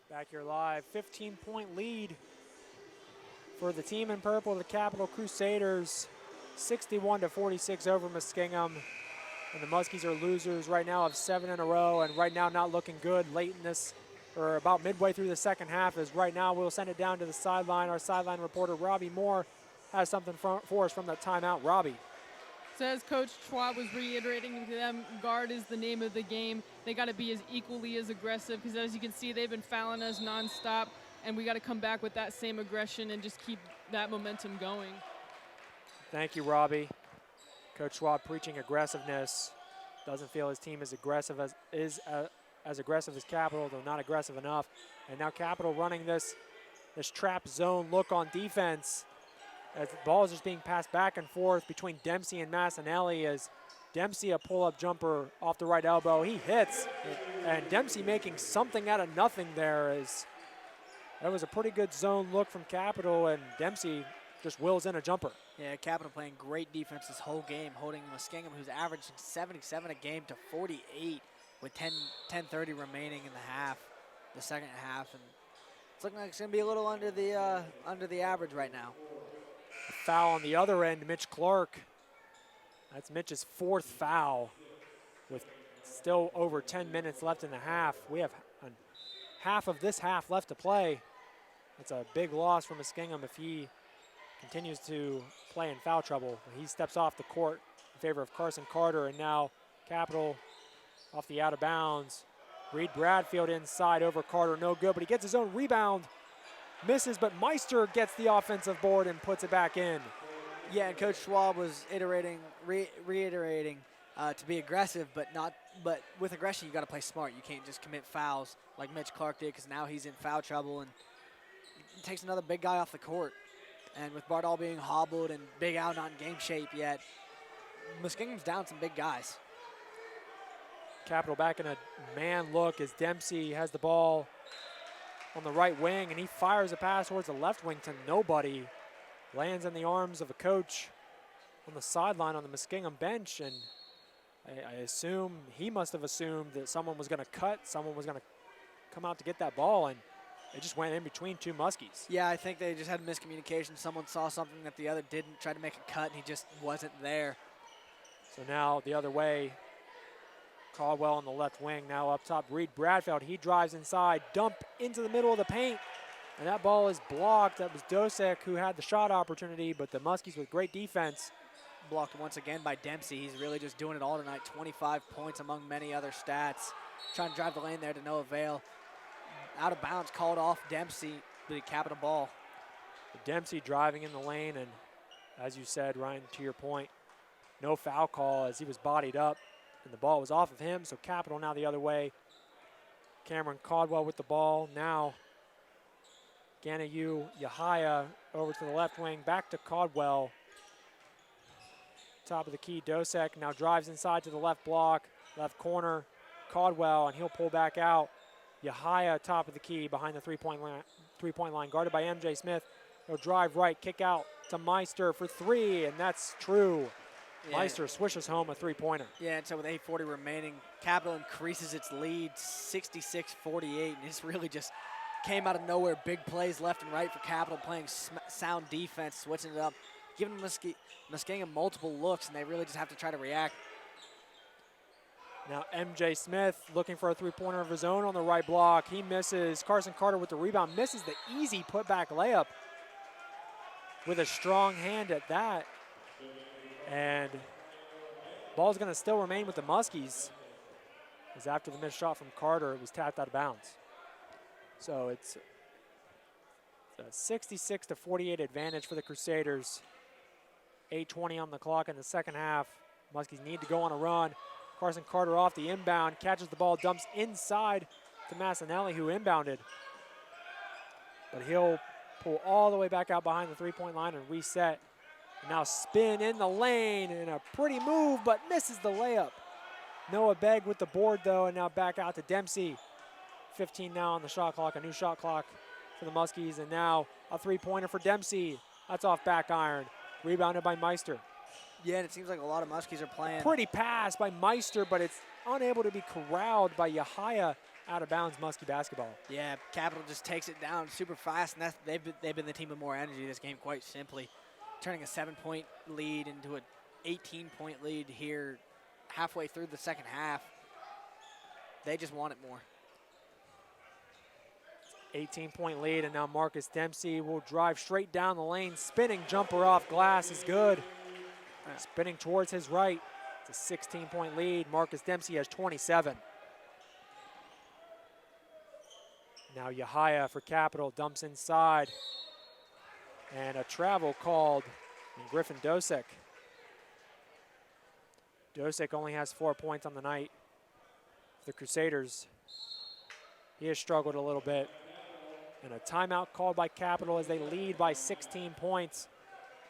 [SPEAKER 1] Back here live, 15-point lead for the team in purple, the Capital Crusaders, 61-46 over Muskingum. And the Muskies are losers right now of 7 in a row, and right now not looking good late in this, or about midway through the second half, as right now we'll send it down to the sideline. Our sideline reporter, Robbie Moore, has something for us from that timeout. Robbie.
[SPEAKER 5] So as Coach Schwab was reiterating to them, guard is the name of the game. They got to be as equally as aggressive, because as you can see, they've been fouling us nonstop, and we got to come back with that same aggression and just keep that momentum going.
[SPEAKER 1] Thank you, Robbie. Coach Schwab preaching aggressiveness. Doesn't feel his team is aggressive as aggressive as Capital, though not aggressive enough. And now Capital running this trap zone look on defense, as the ball is just being passed back and forth between Dempsey and Massinelli, as Dempsey a pull-up jumper off the right elbow. He hits, and Dempsey making something out of nothing there. That was a pretty good zone look from Capital, and Dempsey just wills in a jumper.
[SPEAKER 2] Yeah, Capital playing great defense this whole game, holding Muskingum, who's averaging 77 a game, to 48 with 10:30 remaining in the second half. And it's looking like it's going to be a little under the average right now.
[SPEAKER 1] Foul on the other end, Mitch Clark. That's Mitch's 4th foul with still over 10 minutes left in the half. We have half of this half left to play. That's a big loss for Muskingum if he continues to play in foul trouble. He steps off the court in favor of Carson Carter, and now Capital off the out of bounds. Reed Bradfield inside over Carter, no good, but he gets his own rebound. Misses, but Meister gets the offensive board and puts it back in.
[SPEAKER 2] Yeah, and Coach Schwab was reiterating to be aggressive, but with aggression you got to play smart. You can't just commit fouls like Mitch Clark did, because now he's in foul trouble and it takes another big guy off the court. And with Bardal being hobbled and Big Al not in game shape yet, Muskingum's down some big guys.
[SPEAKER 1] Capital back in a man look as Dempsey has the ball on the right wing, and he fires a pass towards the left wing to nobody. Lands in the arms of a coach on the sideline on the Muskingum bench, and I assume he must have assumed that someone was going to cut, someone was going to come out to get that ball, and it just went in between two Muskies.
[SPEAKER 2] Yeah, I think they just had miscommunication. Someone saw something that the other didn't, tried to make a cut, and he just wasn't there.
[SPEAKER 1] So now the other way, Caldwell on the left wing, now up top, Reed Bradfeld, he drives inside, dump into the middle of the paint, and that ball is blocked. That was Dosek who had the shot opportunity, but the Muskies with great defense.
[SPEAKER 2] Blocked once again by Dempsey. He's really just doing it all tonight. 25 points among many other stats. Trying to drive the lane there to no avail. Out of bounds, called off Dempsey, the Capital ball.
[SPEAKER 1] Dempsey driving in the lane, and as you said, Ryan, to your point, no foul call as he was bodied up, and the ball was off of him, so Capital now the other way. Cameron Caldwell with the ball. Now Ganayu Yahaya over to the left wing, back to Caldwell. Top of the key, Dosek now drives inside to the left block, left corner, Caldwell, and he'll pull back out. Yahaya top of the key behind the three-point line, guarded by MJ Smith. He'll drive right, kick out to Meister for three, and that's true. Yeah. Meister swishes home a three-pointer.
[SPEAKER 2] Yeah, and so with 8:40 remaining, Capital increases its lead 66-48, and it's really just came out of nowhere. Big plays left and right for Capital, playing sound defense, switching it up, giving Muskingum multiple looks, and they really just have to try to react.
[SPEAKER 1] Now MJ Smith looking for a three-pointer of his own on the right block. He misses. Carson Carter with the rebound, misses the easy putback layup with a strong hand at that. And ball's going to still remain with the Muskies, as after the missed shot from Carter, it was tapped out of bounds. So it's a 66-48 advantage for the Crusaders. 8:20 on the clock in the second half. Muskies need to go on a run. Carson Carter off the inbound, catches the ball, dumps inside to Massinelli, who inbounded. But he'll pull all the way back out behind the three-point line and reset. And now spin in the lane, and a pretty move, but misses the layup. Noah Begg with the board, though, and now back out to Dempsey. 15 now on the shot clock, a new shot clock for the Muskies, and now a three-pointer for Dempsey. That's off back iron, rebounded by Meister.
[SPEAKER 2] Yeah, and it seems like a lot of Muskies are playing.
[SPEAKER 1] Pretty pass by Meister, but it's unable to be corralled by Yahaya. Out of bounds Muskie basketball.
[SPEAKER 2] Yeah, Capital just takes it down super fast, and they've been the team with more energy this game, quite simply. Turning a 7-point lead into an 18-point lead here halfway through the second half. They just want it more.
[SPEAKER 1] 18-point lead, and now Marcus Dempsey will drive straight down the lane. Spinning jumper off glass is good. Spinning towards his right. It's a 16-point lead. Marcus Dempsey has 27. Now Yahaya for Capital dumps inside. And a travel called on Griffin Dosek. Dosek only has 4 points on the night. The Crusaders, he has struggled a little bit. And a timeout called by Capital as they lead by 16 points.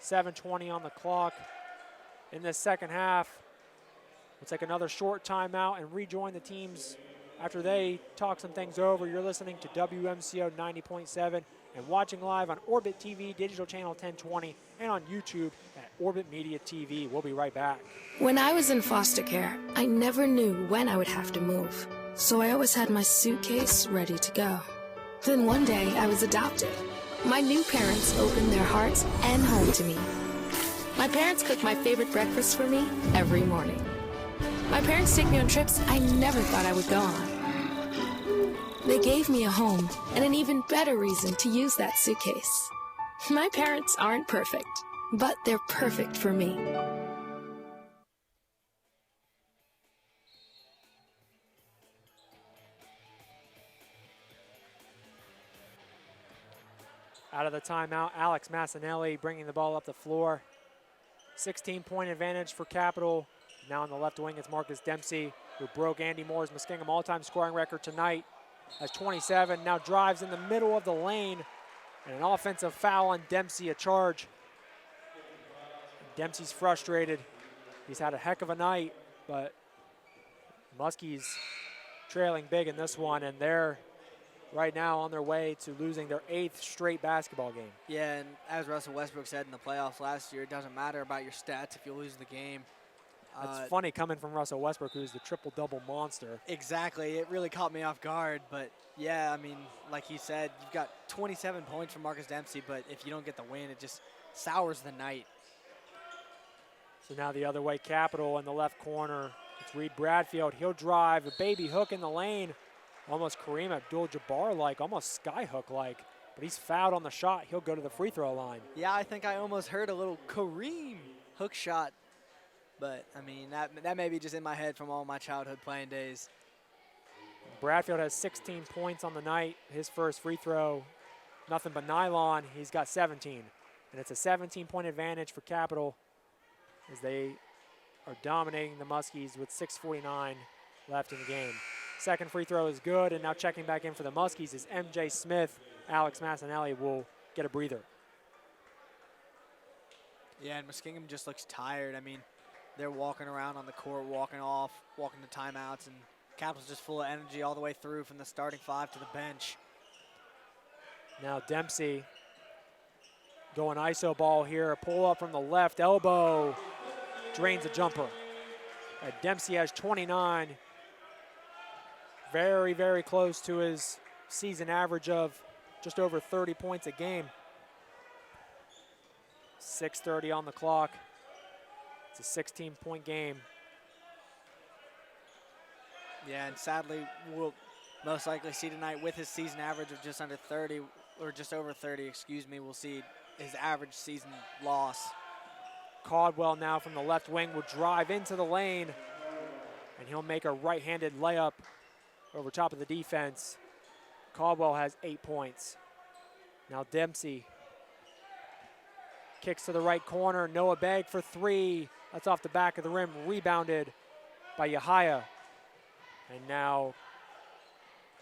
[SPEAKER 1] 7:20 on the clock in the second half. We'll take another short timeout and rejoin the teams after they talk some things over. You're listening to WMCO 90.7 and watching live on Orbit TV, digital channel 1020, and on YouTube at Orbit Media TV. We'll be right back.
[SPEAKER 7] When I was in foster care, I never knew when I would have to move, so I always had my suitcase ready to go. Then one day, I was adopted. My new parents opened their hearts and home to me. My parents cook my favorite breakfast for me every morning. My parents take me on trips I never thought I would go on. They gave me a home and an even better reason to use that suitcase. My parents aren't perfect, but they're perfect for me.
[SPEAKER 1] Out of the timeout, Alex Massinelli bringing the ball up the floor. 16-point advantage for Capital. Now on the left wing, it's Marcus Dempsey, who broke Andy Moore's Muskingum all-time scoring record tonight. Has 27, now drives in the middle of the lane. And an offensive foul on Dempsey, a charge. Dempsey's frustrated. He's had a heck of a night, but Muskies trailing big in this one, and they're right now on their way to losing their 8th straight basketball game.
[SPEAKER 2] Yeah, and as Russell Westbrook said in the playoffs last year, it doesn't matter about your stats if you lose the game.
[SPEAKER 1] That's funny coming from Russell Westbrook, who's the triple-double monster.
[SPEAKER 2] Exactly. It really caught me off guard. But, yeah, I mean, like he said, you've got 27 points from Marcus Dempsey, but if you don't get the win, it just sours the night.
[SPEAKER 1] So now the other way, Capital in the left corner. It's Reed Bradfield. He'll drive a baby hook in the lane. Almost Kareem Abdul-Jabbar-like, almost skyhook-like. But he's fouled on the shot. He'll go to the free throw line.
[SPEAKER 2] Yeah, I think I almost heard a little Kareem hook shot. But, I mean, that may be just in my head from all my childhood playing days.
[SPEAKER 1] Bradfield has 16 points on the night. His first free throw, nothing but nylon. He's got 17. And it's a 17-point advantage for Capital as they are dominating the Muskies with 6:49 left in the game. Second free throw is good, and now checking back in for the Muskies is MJ Smith. Alex Massinelli will get a breather.
[SPEAKER 2] Yeah, and Muskingum just looks tired. I mean, they're walking around on the court, walking off, walking to timeouts, and Capital's just full of energy all the way through from the starting 5 to the bench.
[SPEAKER 1] Now Dempsey going ISO ball here. A pull up from the left elbow. Drains a jumper. Dempsey has 29. Very, very close to his season average of just over 30 points a game. 6:30 on the clock. It's a 16-point game.
[SPEAKER 2] Yeah, and sadly, we'll most likely see tonight with his season average of just under 30, or just over 30, excuse me, we'll see his average season loss.
[SPEAKER 1] Caldwell now from the left wing will drive into the lane, and he'll make a right-handed layup over top of the defense. Caldwell has 8 points. Now Dempsey kicks to the right corner. Noah Begg for 3. That's off the back of the rim, rebounded by Yahaya. And now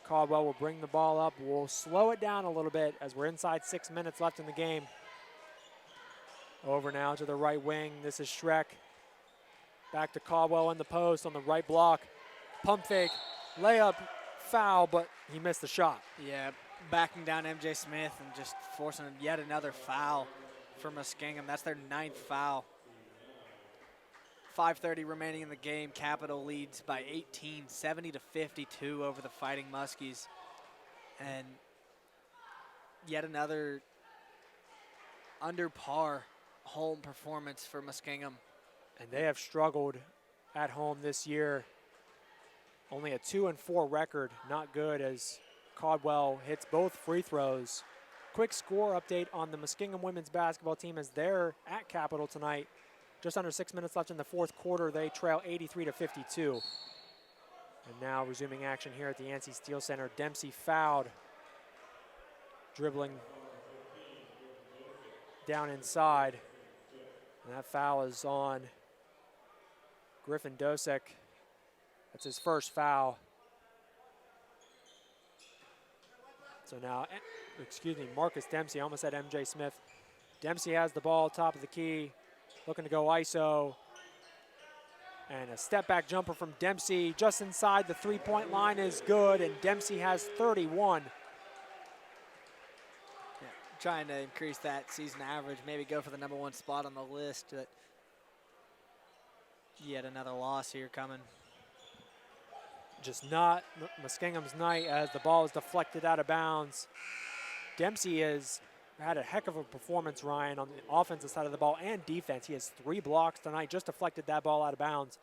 [SPEAKER 1] Caldwell will bring the ball up. We'll slow it down a little bit as we're inside 6 minutes left in the game. Over now to the right wing. This is Schreck. Back to Caldwell in the post on the right block. Pump fake, layup, foul, but he missed the shot.
[SPEAKER 2] Yeah, backing down MJ Smith and just forcing yet another foul for Muskingum. That's their 9th foul. 5:30 remaining in the game. Capital leads by 18, 70-52 over the Fighting Muskies. And yet another under par home performance for Muskingum.
[SPEAKER 1] And they have struggled at home this year. Only a 2-4 record, not good as Caldwell hits both free throws. Quick score update on the Muskingum women's basketball team as they're at Capital tonight. Just under 6 minutes left in the fourth quarter. They trail 83-52. And now resuming action here at the NC Steele Center. Dempsey fouled, dribbling down inside. And that foul is on Griffin Dosek. That's his first foul. So now, Marcus Dempsey, I almost said MJ Smith. Dempsey has the ball, top of the key, looking to go ISO. And a step back jumper from Dempsey just inside the 3-point line is good, and Dempsey has 31.
[SPEAKER 2] Yeah, trying to increase that season average, maybe go for the #1 spot on the list, but yet another loss here coming.
[SPEAKER 1] Just not Muskingum's night as the ball is deflected out of bounds. Dempsey has had a heck of a performance, Ryan, on the offensive side of the ball and defense. He has 3 blocks tonight, just deflected that ball out of bounds.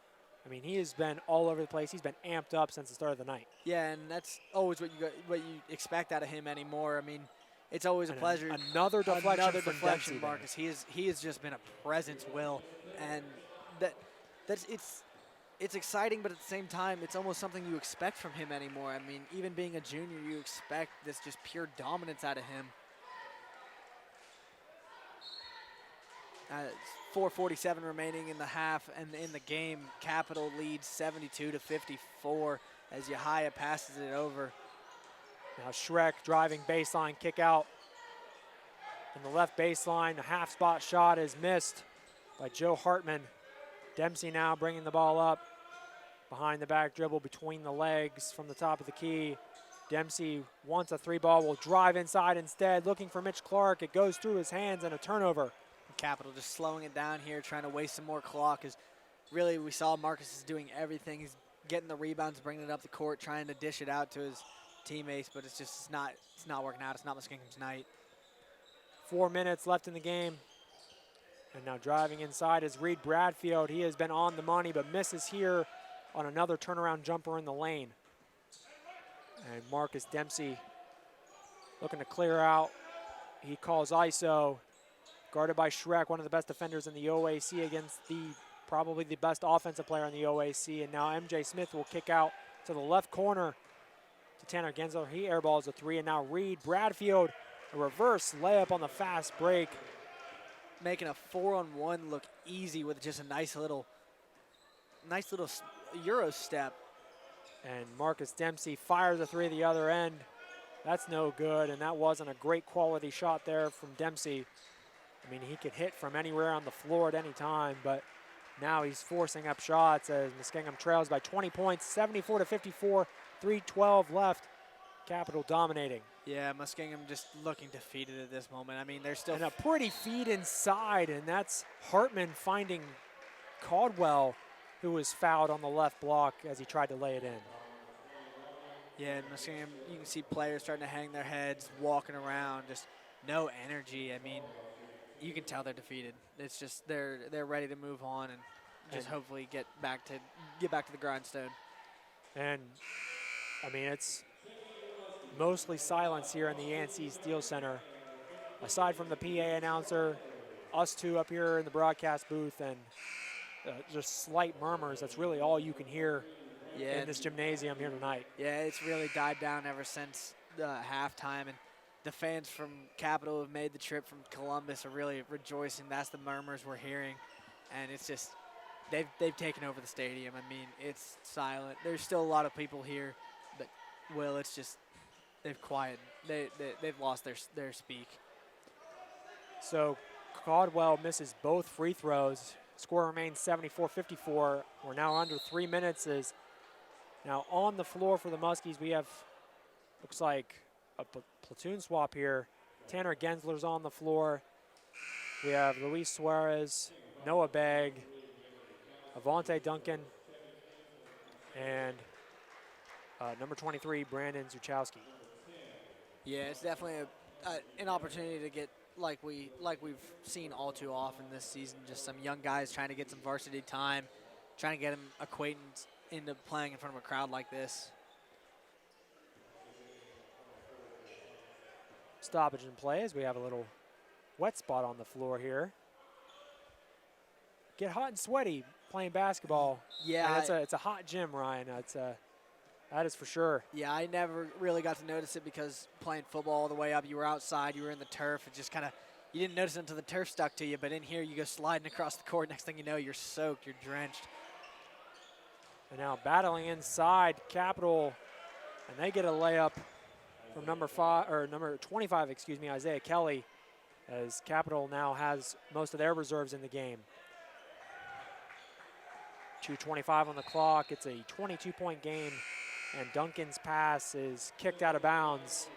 [SPEAKER 1] I mean, he has been all over the place. He's been amped up since the start of the night.
[SPEAKER 2] Yeah, and that's always what you expect out of him anymore. I mean, it's always a pleasure.
[SPEAKER 1] Another deflection from Dempsey,
[SPEAKER 2] Marcus. He has just been a presence, Will, and it's exciting, but at the same time, it's almost something you expect from him anymore. I mean, even being a junior, you expect this just pure dominance out of him. 4:47 remaining in the half and in the game. Capital leads 72-54 as Yahaya passes it over.
[SPEAKER 1] Now Schreck driving baseline kick out. In the left baseline, the half spot shot is missed by Joe Hartman. Dempsey now bringing the ball up. Behind the back dribble between the legs from the top of the key. Dempsey wants a 3-ball, will drive inside instead, looking for Mitch Clark. It goes through his hands and a turnover.
[SPEAKER 2] Capital just slowing it down here, trying to waste some more clock. Is really, we saw Marcus is doing everything. He's getting the rebounds, bringing it up the court, trying to dish it out to his teammates, but it's not working out. It's not Muskingum's night.
[SPEAKER 1] 4 minutes left in the game. And now driving inside is Reed Bradfield. He has been on the money, but misses here on another turnaround jumper in the lane. And Marcus Dempsey looking to clear out. He calls ISO, guarded by Schreck, one of the best defenders in the OAC against probably the best offensive player in the OAC. And now MJ Smith will kick out to the left corner to Tanner Gensler. He airballs a 3, and now Reed Bradfield, a reverse layup on the fast break.
[SPEAKER 2] Making a 4-on-1 look easy with just a nice little Euro step.
[SPEAKER 1] And Marcus Dempsey fires a 3 at the other end. That's no good, and that wasn't a great quality shot there from Dempsey. I mean, he could hit from anywhere on the floor at any time, but now he's forcing up shots as Muskingum trails by 20 points, 74-54, 3:12 left. Capital dominating.
[SPEAKER 2] Yeah, Muskingum just looking defeated at this moment. I mean, they're still...
[SPEAKER 1] And a pretty feed inside, and that's Hartman finding Caldwell, who was fouled on the left block as he tried to lay it in.
[SPEAKER 2] Yeah, and Muskingum, you can see players starting to hang their heads, walking around, just no energy. I mean, you can tell they're defeated. It's just they're ready to move on and just hopefully get back to the grindstone.
[SPEAKER 1] And I mean, it's mostly silence here in the Yancey Steele Center. Aside from the PA announcer, us two up here in the broadcast booth, and just slight murmurs. That's really all you can hear in this gymnasium here tonight.
[SPEAKER 2] Yeah, it's really died down ever since halftime, and the fans from Capital who have made the trip from Columbus are really rejoicing. That's the murmurs we're hearing, and it's just they've taken over the stadium. I mean, it's silent. There's still a lot of people here, but Will, it's just they've quieted. They've lost their speak.
[SPEAKER 1] So Caldwell misses both free throws. Score remains 74-54. We're now under 3 minutes. Is now on the floor for the Muskies. We have, looks like, a platoon swap here. Tanner Gensler's on the floor. We have Luis Suarez, Noah Begg, Avante Duncan, and number 23, Brandon Zuchowski.
[SPEAKER 2] Yeah, it's definitely an opportunity to get like we've seen all too often this season. Just some young guys trying to get some varsity time, trying to get them acquaintance into playing in front of a crowd like this.
[SPEAKER 1] Stoppage in play as we have a little wet spot on the floor here. Get hot and sweaty playing basketball.
[SPEAKER 2] Yeah,
[SPEAKER 1] it's a hot gym, Ryan. That is for sure.
[SPEAKER 2] Yeah, I never really got to notice it because playing football all the way up, you were outside, you were in the turf. It just kind of, you didn't notice it until the turf stuck to you. But in here, you go sliding across the court. Next thing you know, you're soaked, you're drenched.
[SPEAKER 1] And now battling inside, Capital, and they get a layup from number 25, Isaiah Kelly, as Capital now has most of their reserves in the game. 2:25 on the clock. It's a 22-point game, and Duncan's pass is kicked out of bounds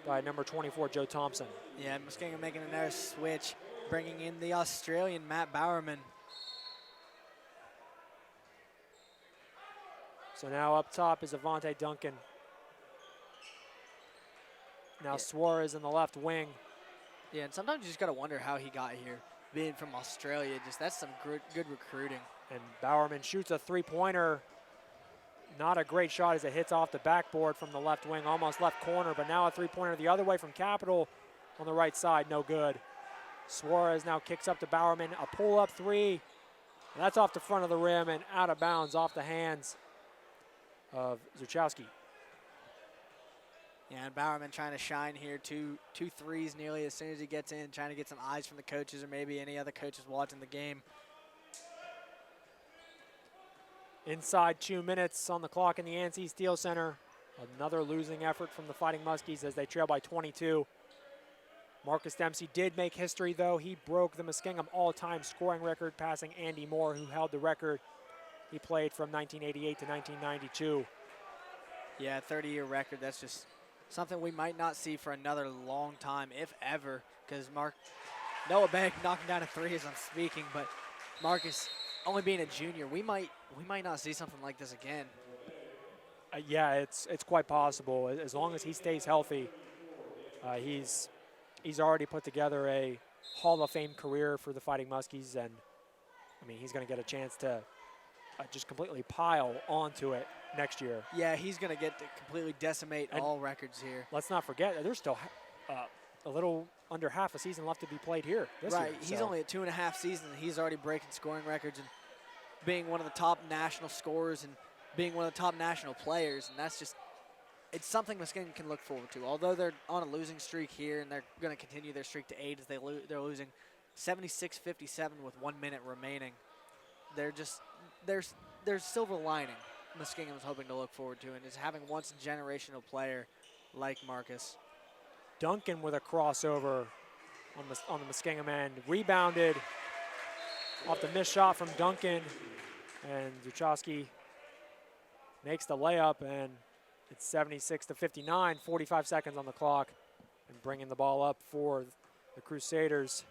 [SPEAKER 1] by number 24, Joe Thompson.
[SPEAKER 2] Yeah, Muskingum making another switch, bringing in the Australian Matt Bowerman.
[SPEAKER 1] So now up top is Avante Duncan. Now Suarez in the left wing.
[SPEAKER 2] Yeah, and sometimes you just got to wonder how he got here. Being from Australia, that's some good recruiting.
[SPEAKER 1] And Bowerman shoots a three-pointer. Not a great shot as it hits off the backboard from the left wing, almost left corner, but now a three-pointer the other way from Capital on the right side, no good. Suarez now kicks up to Bowerman, a pull-up three. And that's off the front of the rim and out of bounds off the hands of Zuchowski.
[SPEAKER 2] Yeah, and Bowerman trying to shine here, two threes nearly as soon as he gets in, trying to get some eyes from the coaches or maybe any other coaches watching the game.
[SPEAKER 1] Inside 2 minutes on the clock in the Yancey Steele Center. Another losing effort from the Fighting Muskies as they trail by 22. Marcus Dempsey did make history, though. He broke the Muskingum all-time scoring record, passing Andy Moore, who held the record he played from 1988 to 1992.
[SPEAKER 2] Yeah, 30-year record. That's just something we might not see for another long time, if ever, because Noah Begg knocking down a three as I'm speaking, but Marcus only being a junior, we might not see something like this again.
[SPEAKER 1] Yeah, it's quite possible. As long as he stays healthy, he's already put together a Hall of Fame career for the Fighting Muskies, and I mean, he's going to get a chance to just completely pile onto it next year.
[SPEAKER 2] Yeah, he's going to get to completely decimate all records here.
[SPEAKER 1] Let's not forget, there's still a little under half a season left to be played here this year.
[SPEAKER 2] Right, he's only at 2.5 seasons, and he's already breaking scoring records and being one of the top national scorers and being one of the top national players, and that's just, it's something Muskingum can look forward to. Although they're on a losing streak here, and they're going to continue their streak to 8 as they're losing 76-57 with 1 minute remaining. There's silver lining Muskingum is hoping to look forward to, and is having once a generational player like Marcus.
[SPEAKER 1] Duncan with a crossover on the Muskingum end, rebounded off the missed shot from Duncan, and Zuchowski makes the layup, and it's 76-59, 45 seconds on the clock, and bringing the ball up for the Crusaders.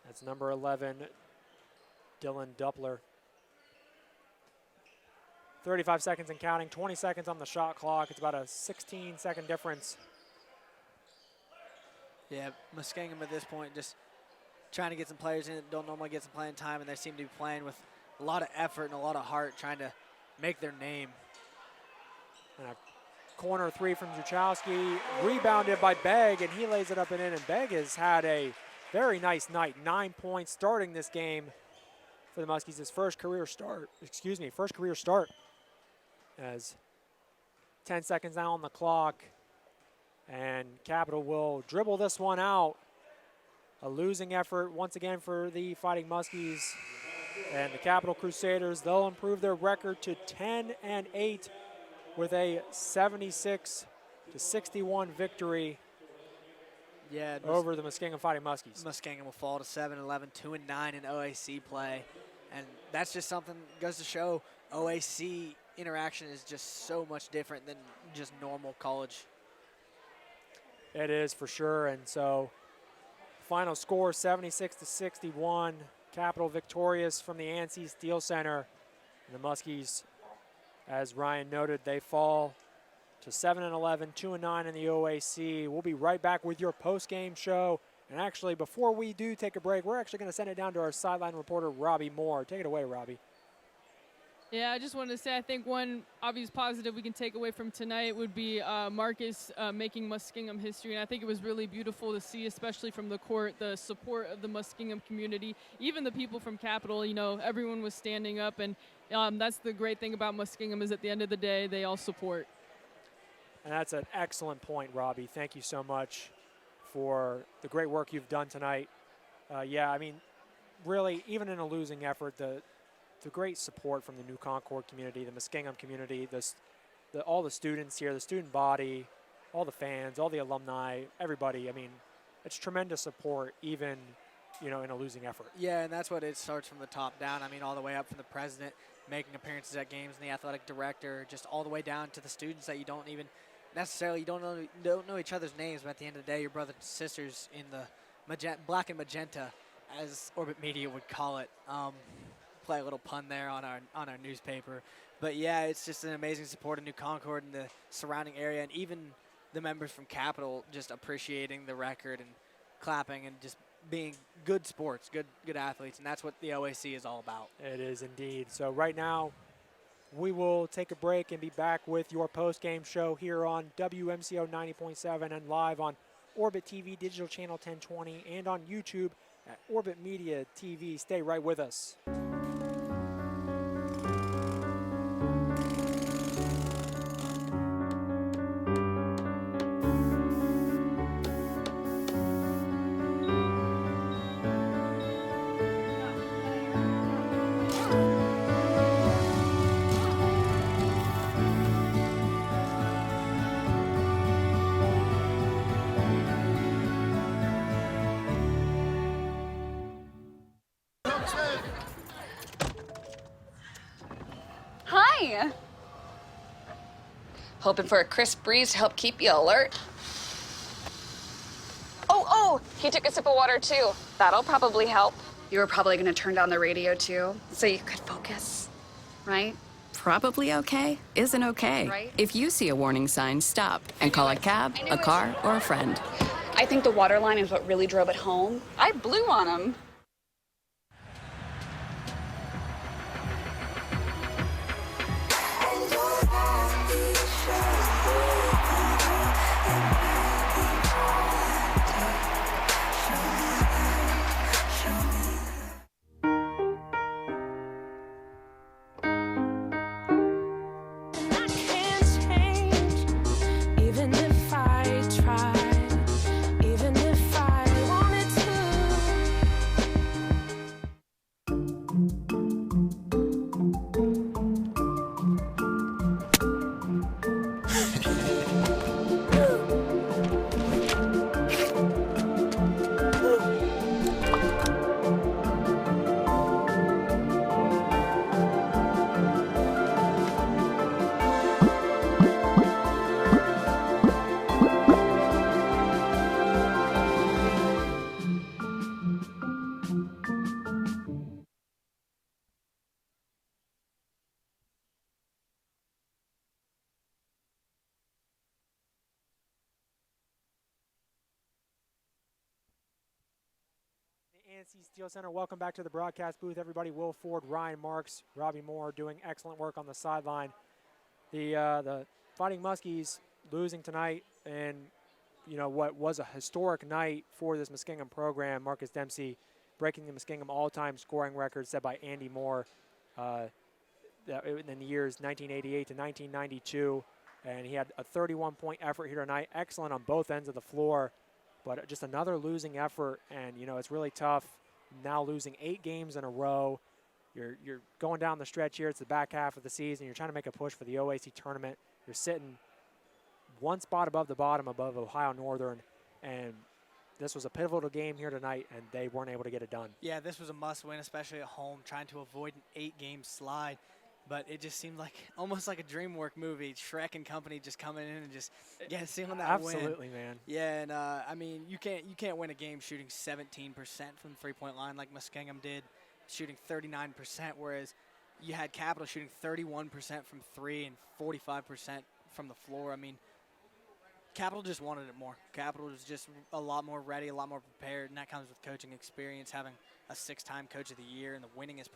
[SPEAKER 1] That's number 11, Dylan Doppler. 35 seconds and counting, 20 seconds on the shot clock. It's about a 16-second difference.
[SPEAKER 2] Yeah, Muskingum at this point just trying to get some players in that don't normally get some playing time, and they seem to be playing with a lot of effort and a lot of heart, trying to make their name.
[SPEAKER 1] And a corner three from Zuchowski, rebounded by Begg, and he lays it up and in. And Begg has had a very nice night, 9 points starting this game for the Muskies. His first career start. As 10 seconds now on the clock, and Capital will dribble this one out. A losing effort once again for the Fighting Muskies. And the Capital Crusaders, they'll improve their record to 10-8 with a 76-61 victory over the Muskingum Fighting Muskies.
[SPEAKER 2] Muskingum will fall to 7-11, 2-9 in OAC play. And that's just something goes to show OAC interaction is just so much different than just normal college.
[SPEAKER 1] It is for sure, and so final score 76-61. Capital victorious from the ANSI Steele Center. And the Muskies, as Ryan noted, they fall to 7-11, 2-9 in the OAC. We'll be right back with your post-game show. And actually, before we do take a break, we're actually going to send it down to our sideline reporter, Robbie Moore. Take it away, Robbie.
[SPEAKER 5] Yeah, I just wanted to say I think one obvious positive we can take away from tonight would be Marcus making Muskingum history. And I think it was really beautiful to see, especially from the court, the support of the Muskingum community. Even the people from Capital, you know, everyone was standing up. And that's the great thing about Muskingum is at the end of the day, they all support.
[SPEAKER 1] And that's an excellent point, Robbie. Thank you so much for the great work you've done tonight. Yeah, I mean, really, even in a losing effort, the great support from the New Concord community, the Muskingum community, all the students here, the student body, all the fans, all the alumni, everybody. I mean, it's tremendous support, even, you know, in a losing effort.
[SPEAKER 2] Yeah, and that's what it starts from the top down. I mean, all the way up from the president making appearances at games and the athletic director, just all the way down to the students that you don't even necessarily don't know each other's names, but at the end of the day, your brothers and sisters in the black and magenta, as Orbit Media would call it. Play a little pun there on our newspaper, but yeah, it's just an amazing support of New Concord and the surrounding area, and even the members from Capital just appreciating the record and clapping and just being good sports, good athletes, and that's what the OAC is all about.
[SPEAKER 1] It is indeed. So right now, we will take a break and be back with your post-game show here on WMCO 90.7 and live on Orbit TV Digital Channel 1020 and on YouTube at Orbit Media TV. Stay right with us.
[SPEAKER 3] Hi. Hoping for a crisp breeze to help keep you alert. Oh, he took a sip of water too. That'll probably help. You were probably gonna turn down the radio too, so you could focus, right?
[SPEAKER 4] Probably okay isn't okay.
[SPEAKER 3] Right.
[SPEAKER 4] If you see a warning sign, stop and call a cab, a car, or a friend.
[SPEAKER 3] I think the water line is what really drove it home. I blew on him.
[SPEAKER 7] Even if I tried, even if I wanted
[SPEAKER 1] ANC Steele Center, welcome back to the broadcast booth, everybody. Will Ford, Ryan Marks, Robbie Moore doing excellent work on the sideline. The Fighting Muskies losing tonight, and what was a historic night for this Muskingum program. Marcus Dempsey breaking the Muskingum all-time scoring record set by Andy Moore in the years 1988 to 1992, and he had a 31-point effort here tonight. Excellent on both ends of the floor. But just another losing effort, and it's really tough. Now losing 8 games in a row. You're going down the stretch here. It's the back half of the season. You're trying to make a push for the OAC tournament. You're sitting one spot above the bottom, above Ohio Northern, and this was a pivotal game here tonight, and they weren't able to get it done.
[SPEAKER 2] Yeah, this was a must-win, especially at home, trying to avoid an 8-game slide. But it just seemed like almost like a DreamWorks movie. Shrek and company just coming in and just sealing that win.
[SPEAKER 1] Absolutely, man.
[SPEAKER 2] Yeah, and I mean, you can't win a game shooting 17% from the three-point line like Muskingum did, shooting 39%, whereas you had Capital shooting 31% from three and 45% from the floor. I mean, Capital just wanted it more. Capital was just a lot more ready, a lot more prepared, and that comes with coaching experience, having a 6-time Coach of the Year and the winningest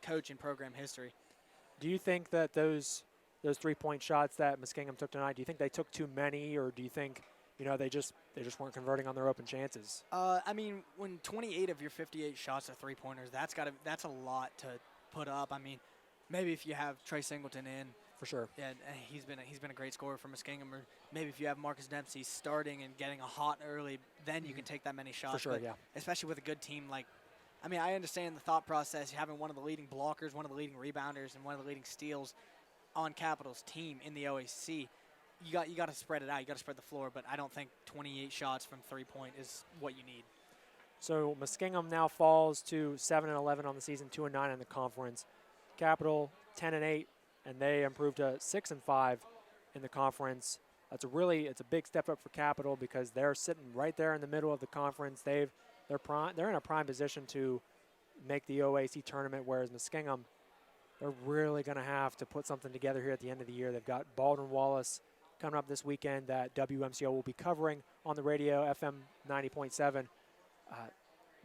[SPEAKER 2] coach in program history.
[SPEAKER 1] Do you think that those 3-point shots that Muskingum took tonight, do you think they took too many, or do you think they just weren't converting on their open chances?
[SPEAKER 2] I mean, when 28 of your 58 shots are 3-pointers, that's a lot to put up. I mean, maybe if you have Trey Singleton in.
[SPEAKER 1] For sure.
[SPEAKER 2] Yeah, he's been a great scorer for Muskingum. Or maybe if you have Marcus Dempsey starting and getting a hot early, then you can take that many shots.
[SPEAKER 1] For sure,
[SPEAKER 2] but
[SPEAKER 1] yeah.
[SPEAKER 2] Especially with a good team I understand the thought process. Having one of the leading blockers, one of the leading rebounders, and one of the leading steals on Capital's team in the OAC. You got to spread it out. You got to spread the floor. But I don't think 28 shots from 3-point is what you need.
[SPEAKER 1] So Muskingum now falls to 7-11 on the season, 2-9 in the conference. Capital 10-8. And they improved to 6-5 in the conference. It's a big step up for Capital because they're sitting right there in the middle of the conference. They're in a prime position to make the OAC tournament, whereas Muskingum, they're really going to have to put something together here at the end of the year. They've got Baldwin Wallace coming up this weekend that WMCO will be covering on the radio, FM 90.7.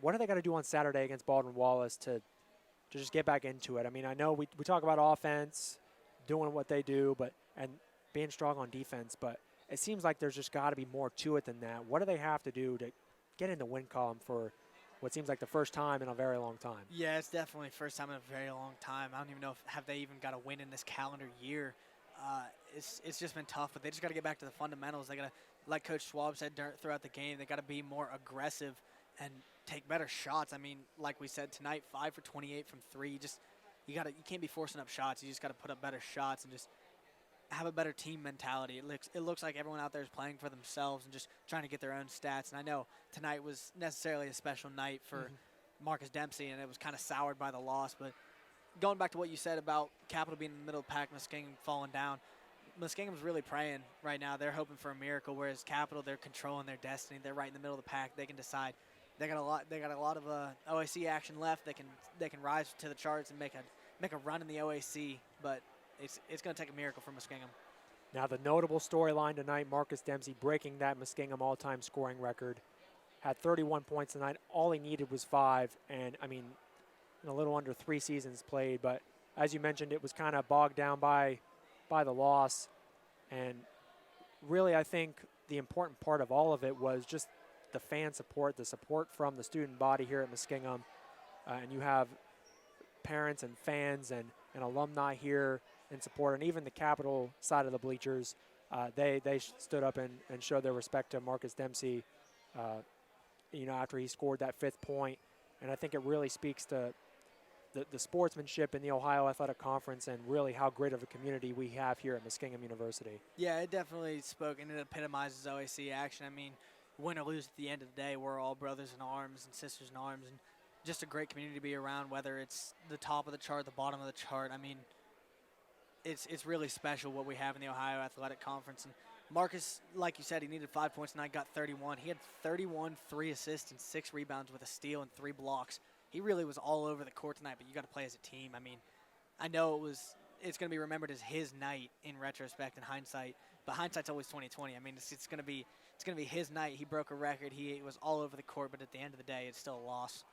[SPEAKER 1] What are they got to do on Saturday against Baldwin Wallace to just get back into it? I mean, I know we talk about offense, doing what they do, and being strong on defense, but it seems like there's just got to be more to it than that. What do they have to do to get in the win column for what seems like the first time in a very long time?
[SPEAKER 2] Yeah, it's definitely first time in a very long time. I don't even know have they even got a win in this calendar year. It's just been tough, but they just got to get back to the fundamentals. They got to, like Coach Schwab said throughout the game, they got to be more aggressive and take better shots. I mean, like we said tonight, 5 for 28 from three. You can't be forcing up shots. You just got to put up better shots and just have a better team mentality. It looks like everyone out there is playing for themselves and just trying to get their own stats. And I know tonight was necessarily a special night for Marcus Dempsey, and it was kind of soured by the loss. But going back to what you said about Capital being in the middle of the pack, Muskingum falling down, Muskingum's really praying right now. They're hoping for a miracle, whereas Capital, they're controlling their destiny. They're right in the middle of the pack. They can decide. They got a lot of OAC action left. They can rise to the charts and make a run in the OAC, but it's going to take a miracle for Muskingum.
[SPEAKER 1] Now the notable storyline tonight, Marcus Dempsey breaking that Muskingum all-time scoring record. Had 31 points tonight. All he needed was 5, and I mean, a little under 3 seasons played, but as you mentioned, it was kind of bogged down by the loss. And really, I think the important part of all of it was just the fan support, the support from the student body here at Muskingum. And you have parents and fans and alumni here in support, and even the Capital side of the bleachers, they stood up and showed their respect to Marcus Dempsey, after he scored that 5th point. And I think it really speaks to the sportsmanship in the Ohio Athletic Conference and really how great of a community we have here at Muskingum University.
[SPEAKER 2] Yeah, it definitely spoke, and it epitomizes OAC action. I mean, win or lose at the end of the day, we're all brothers in arms and sisters in arms, and just a great community to be around, whether it's the top of the chart, the bottom of the chart. I mean, it's really special what we have in the Ohio Athletic Conference. And Marcus, like you said, he needed 5 points tonight, got 31. He had 31, 3 assists, and 6 rebounds with a steal and 3 blocks. He really was all over the court tonight, but you got to play as a team. I mean, I know it's going to be remembered as his night in retrospect and hindsight, but hindsight's always 20/20. I mean, it's going to be his night. He broke a record. He was all over the court, but at the end of the day, it's still a loss.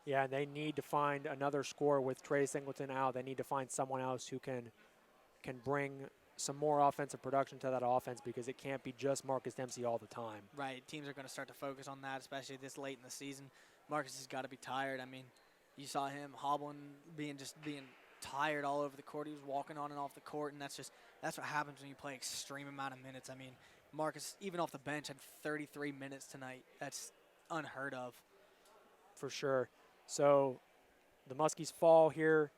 [SPEAKER 1] Yeah, and they need to find another scorer with Trey Singleton out. They need to find someone else who can bring some more offensive production to that offense, because it can't be just Marcus Dempsey all the time.
[SPEAKER 2] Right. Teams are going to start to focus on that, especially this late in the season. Marcus has got to be tired. I mean, you saw him hobbling, being tired all over the court. He was walking on and off the court, and that's what happens when you play extreme amount of minutes. I mean, Marcus, even off the bench, had 33 minutes tonight. That's unheard of.
[SPEAKER 1] For sure. So the Muskies fall here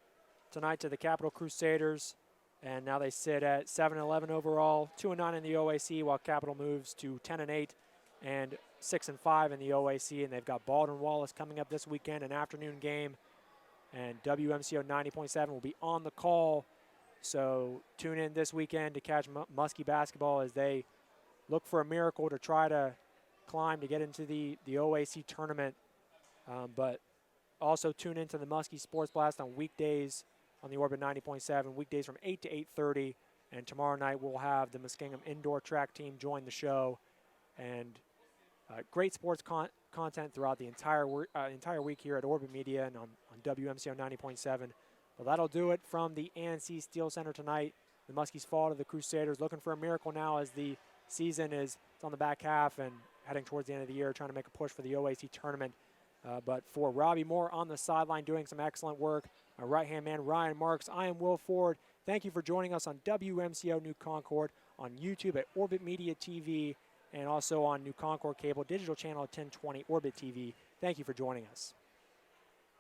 [SPEAKER 1] tonight to the Capital Crusaders, and now they sit at 7-11 overall, 2-9 in the OAC, while Capital moves to 10-8 and 6-5 in the OAC. And they've got Baldwin Wallace coming up this weekend, an afternoon game, and WMCO 90.7 will be on the call. So tune in this weekend to catch Muskie basketball as they look for a miracle to try to climb to get into the OAC tournament. But also tune into the Muskie Sports Blast on weekdays on the Orbit 90.7, weekdays from 8 to 8:30. And tomorrow night we'll have the Muskingum indoor track team join the show. And great sports content throughout the entire week here at Orbit Media and on WMCO 90.7. Well, that'll do it from the ANC Steele Center tonight. The Muskies fall to the Crusaders, looking for a miracle now as the season is on the back half and heading towards the end of the year, trying to make a push for the OAC tournament. But for Robbie Moore on the sideline doing some excellent work, my right-hand man Ryan Marks, I am Will Ford. Thank you for joining us on WMCO New Concord, on YouTube at Orbit Media TV, and also on New Concord Cable, digital channel 1020 Orbit TV. Thank you for joining us.